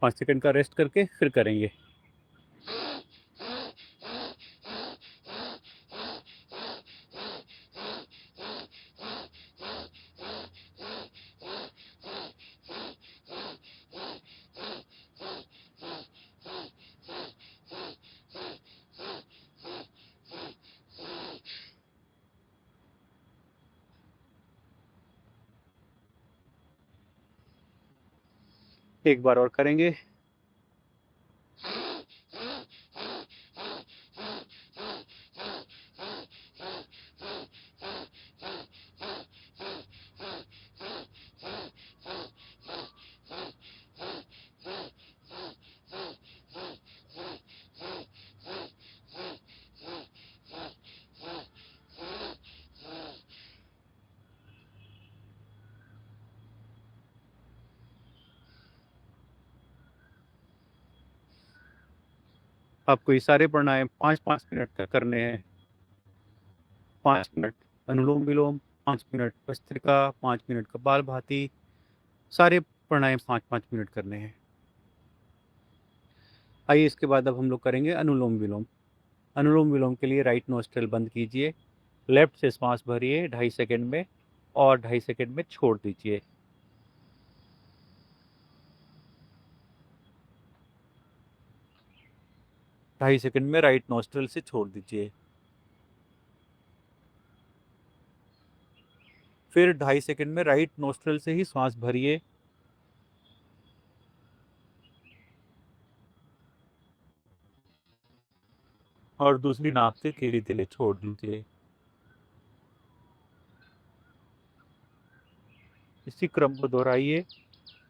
पाँच सेकंड का रेस्ट करके फिर करेंगे। एक बार और करेंगे। आपको ये सारे प्राणायाम 5-5 मिनट का करने हैं। 5 मिनट अनुलोम विलोम, 5 मिनट भस्त्रिका, 5 मिनट कपालभाति। सारे प्राणायाम 5-5 मिनट करने हैं। आइए इसके बाद अब हम लोग करेंगे अनुलोम विलोम। अनुलोम विलोम के लिए राइट नोस्ट्रल बंद कीजिए, लेफ्ट से श्वास भरिए 2.5 सेकंड में और 2.5 सेकंड में छोड़ दीजिए। ढाई सेकंड में राइट नोस्ट्रल से छोड़ दीजिए। फिर 2.5 सेकंड में राइट नोस्ट्रल से ही श्वास भरिए और दूसरी नाक से धीरे धीरे छोड़ दीजिए। इसी क्रम को दोहराइए।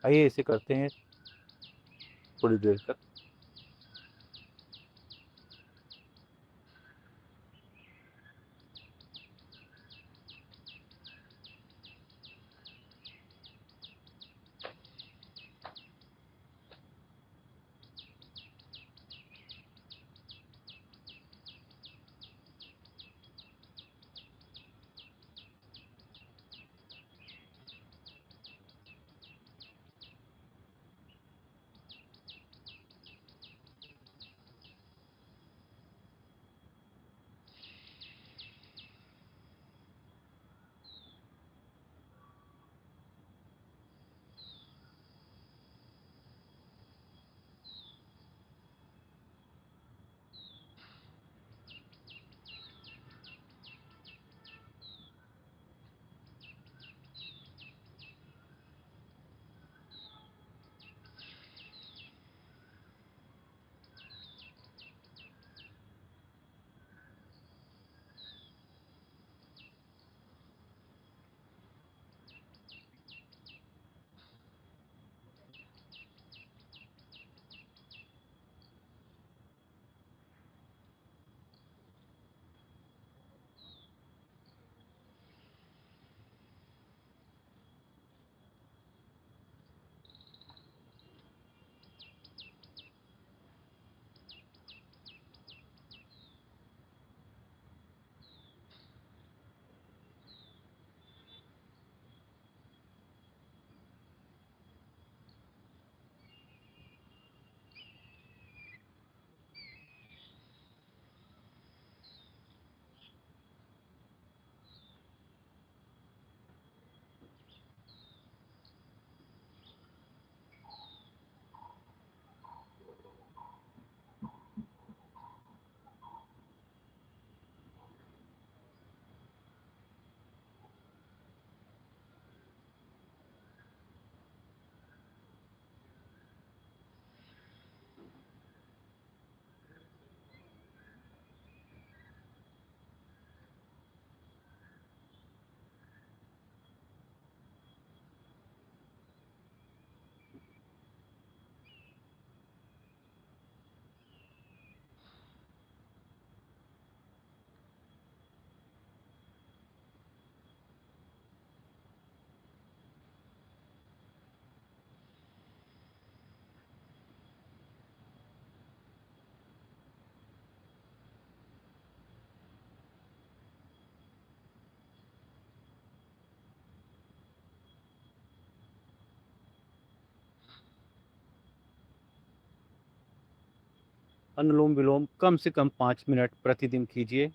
आइए इसे करते हैं थोड़ी देर तक। अनुलोम विलोम कम से कम 5 मिनट प्रतिदिन कीजिए।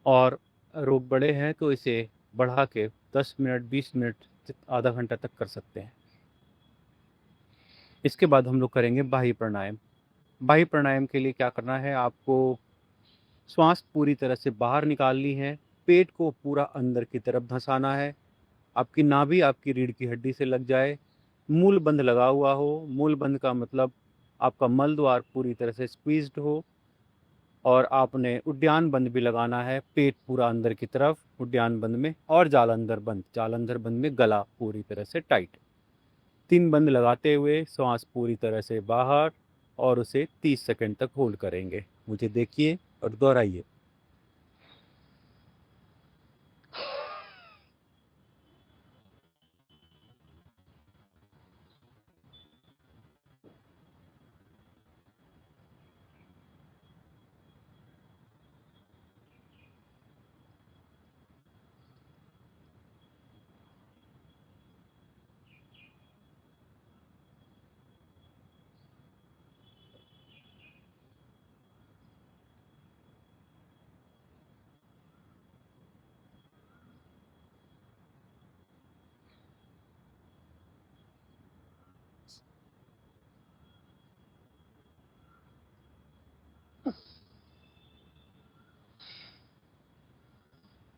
और रोग बड़े हैं तो इसे बढ़ा के 10 मिनट 20 मिनट आधा घंटा तक कर सकते हैं। इसके बाद हम लोग करेंगे बाह्य प्राणायाम। बाह्य प्राणायाम के लिए क्या करना है, आपको श्वास पूरी तरह से बाहर निकालनी है, पेट को पूरा अंदर की तरफ धंसाना है, आपकी नाभि आपकी रीढ़ की हड्डी से लग जाए, मूल बंध लगा हुआ हो। मूल बंध का मतलब आपका मल द्वार पूरी तरह से स्क्वीज्ड हो। और आपने उद्यान बंद भी लगाना है, पेट पूरा अंदर की तरफ उद्यान बंद में, और जालंधर बंद में गला पूरी तरह से टाइट। 3 बंद लगाते हुए श्वास पूरी तरह से बाहर, और उसे 30 सेकंड तक होल्ड करेंगे। मुझे देखिए और दोहराइए।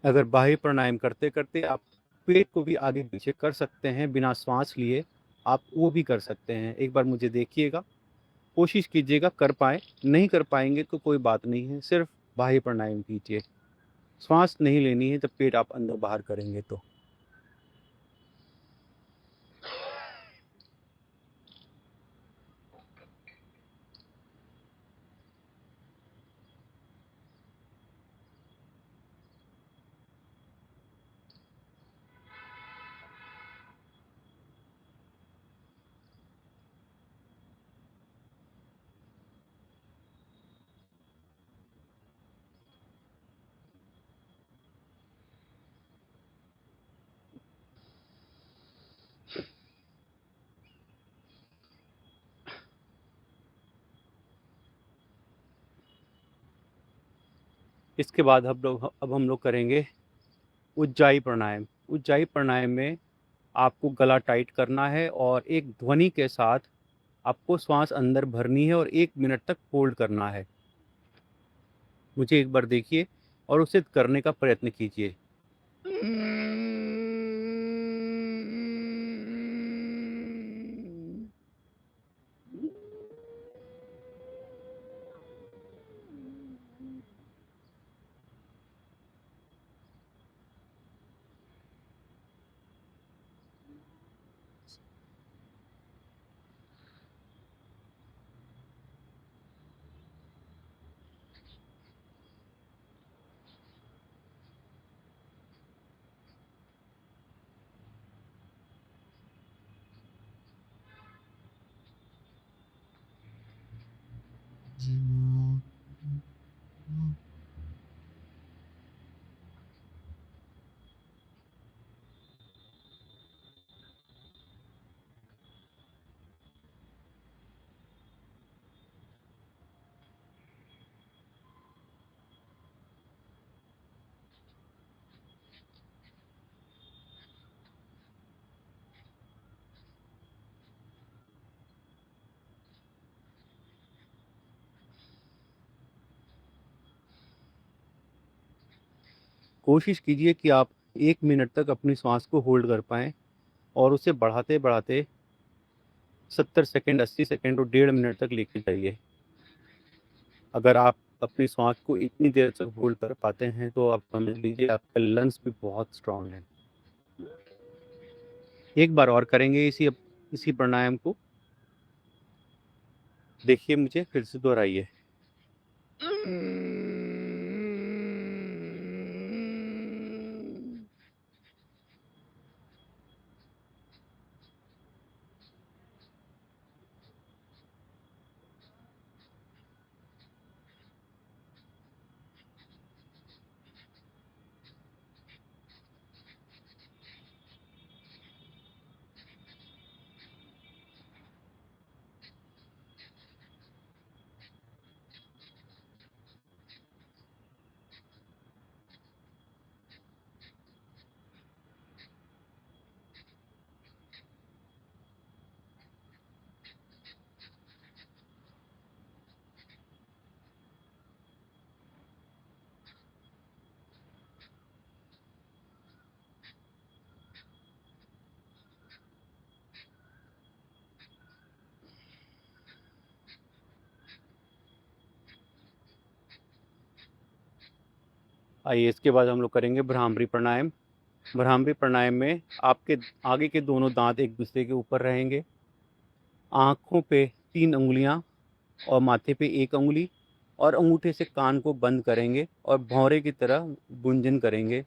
अगर बाह्य प्राणायाम करते करते आप पेट को भी आगे पीछे कर सकते हैं बिना श्वास लिए, आप वो भी कर सकते हैं। एक बार मुझे देखिएगा, कोशिश कीजिएगा कर पाए। नहीं कर पाएंगे तो कोई बात नहीं है, सिर्फ बाह्य प्राणायाम कीजिए। श्वास नहीं लेनी है तो पेट आप अंदर बाहर करेंगे तो। इसके बाद हम लोग करेंगे उज्जाई प्राणायाम। उज्जाई प्राणायाम में आपको गला टाइट करना है और एक ध्वनि के साथ आपको श्वास अंदर भरनी है और 1 मिनट तक होल्ड करना है। मुझे एक बार देखिए और उसे करने का प्रयत्न कीजिए। कोशिश कीजिए कि आप 1 मिनट तक अपनी श्वास को होल्ड कर पाएं और उसे बढ़ाते बढ़ाते 70 सेकेंड 80 सेकेंड और 1.5 मिनट तक लेके जाइए। अगर आप अपनी श्वास को इतनी देर तक होल्ड कर पाते हैं तो आप समझ लीजिए आपके लंग्स भी बहुत स्ट्रांग हैं। एक बार और करेंगे इसी प्राणायाम को। देखिए, मुझे फिर से दोहराइए। आइए इसके बाद हम लोग करेंगे भ्रामरी प्राणायाम। भ्रामरी प्राणायाम में आपके आगे के दोनों दांत एक दूसरे के ऊपर रहेंगे, आँखों पे 3 उँगलियाँ और माथे पे 1 उँगली, और अंगूठे से कान को बंद करेंगे और भौरे की तरह गुंजन करेंगे।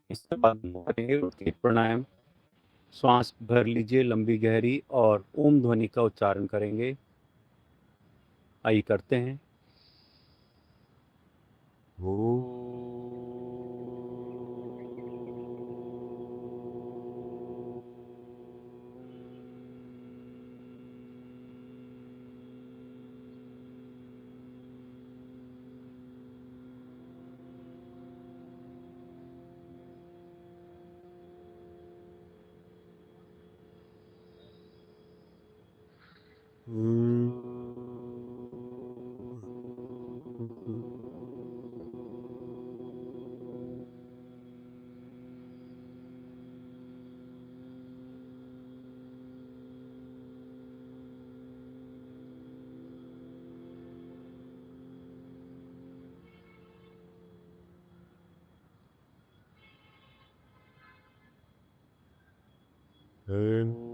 इसके बाद हम करेंगे उद्गीत प्राणायाम। श्वास भर लीजिए लंबी गहरी और ओम ध्वनि का उच्चारण करेंगे। आइए करते हैं। And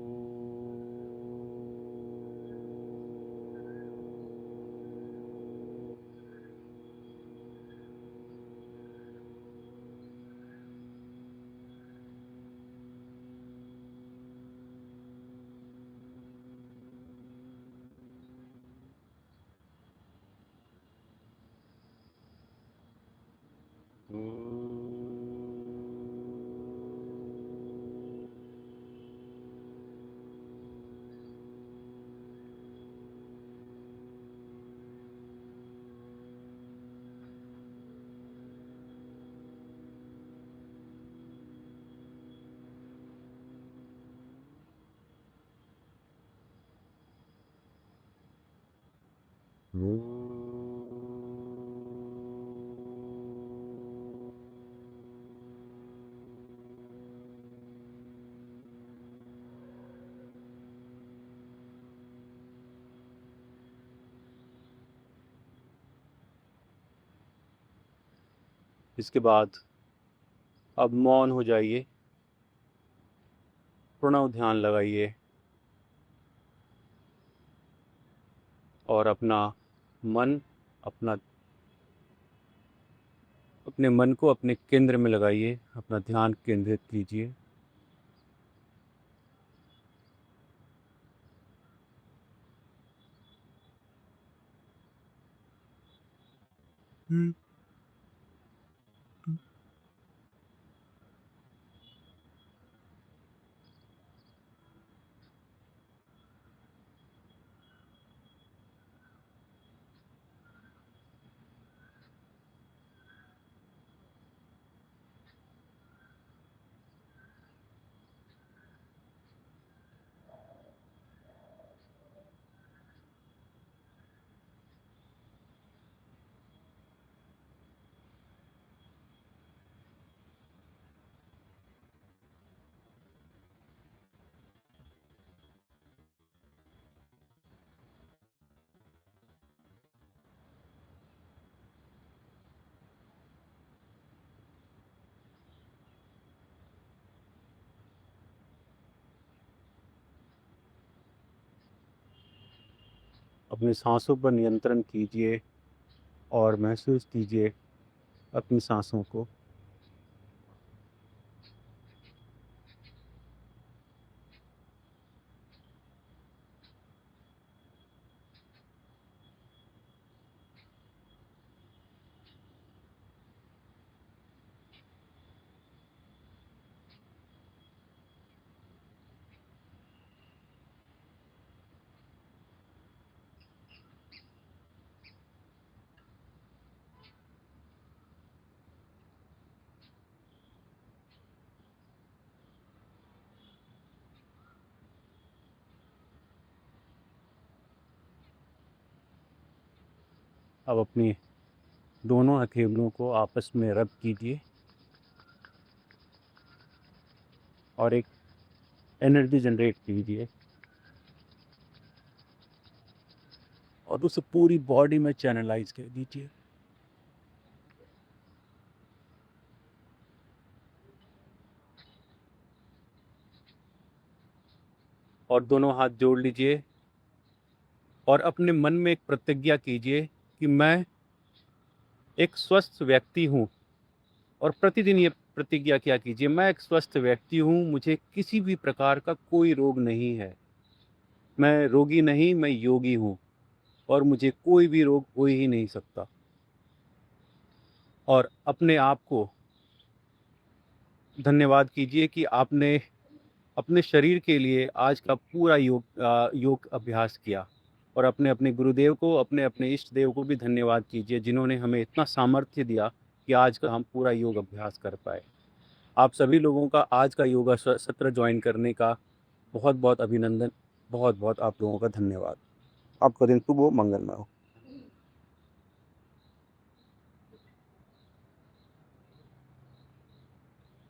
इसके बाद अब मौन हो जाइए, प्रणव ध्यान लगाइए और मन अपना अपने मन को अपने केंद्र में लगाइए, अपना ध्यान केंद्रित कीजिए। अपनी सांसों पर नियंत्रण कीजिए और महसूस कीजिए अपनी सांसों को। अब अपनी दोनों हथेलियों को आपस में रब कीजिए और एक एनर्जी जनरेट कीजिए और उसे पूरी बॉडी में चैनलाइज कर दीजिए। और दोनों हाथ जोड़ लीजिए और अपने मन में एक प्रतिज्ञा कीजिए कि मैं एक स्वस्थ व्यक्ति हूँ। और प्रतिदिन ये प्रतिज्ञा क्या कीजिए, मैं एक स्वस्थ व्यक्ति हूँ, मुझे किसी भी प्रकार का कोई रोग नहीं है। मैं रोगी नहीं, मैं योगी हूँ और मुझे कोई भी रोग हो ही नहीं सकता। और अपने आप को धन्यवाद कीजिए कि आपने अपने शरीर के लिए आज का पूरा योग अभ्यास किया। और अपने अपने गुरुदेव को, अपने अपने इष्ट देव को भी धन्यवाद कीजिए जिन्होंने हमें इतना सामर्थ्य दिया कि आज का हम पूरा योग अभ्यास कर पाए। आप सभी लोगों का आज का योगा सत्र ज्वाइन करने का बहुत बहुत अभिनंदन। बहुत बहुत आप लोगों का धन्यवाद। आपका दिन शुभ हो, मंगलमय हो।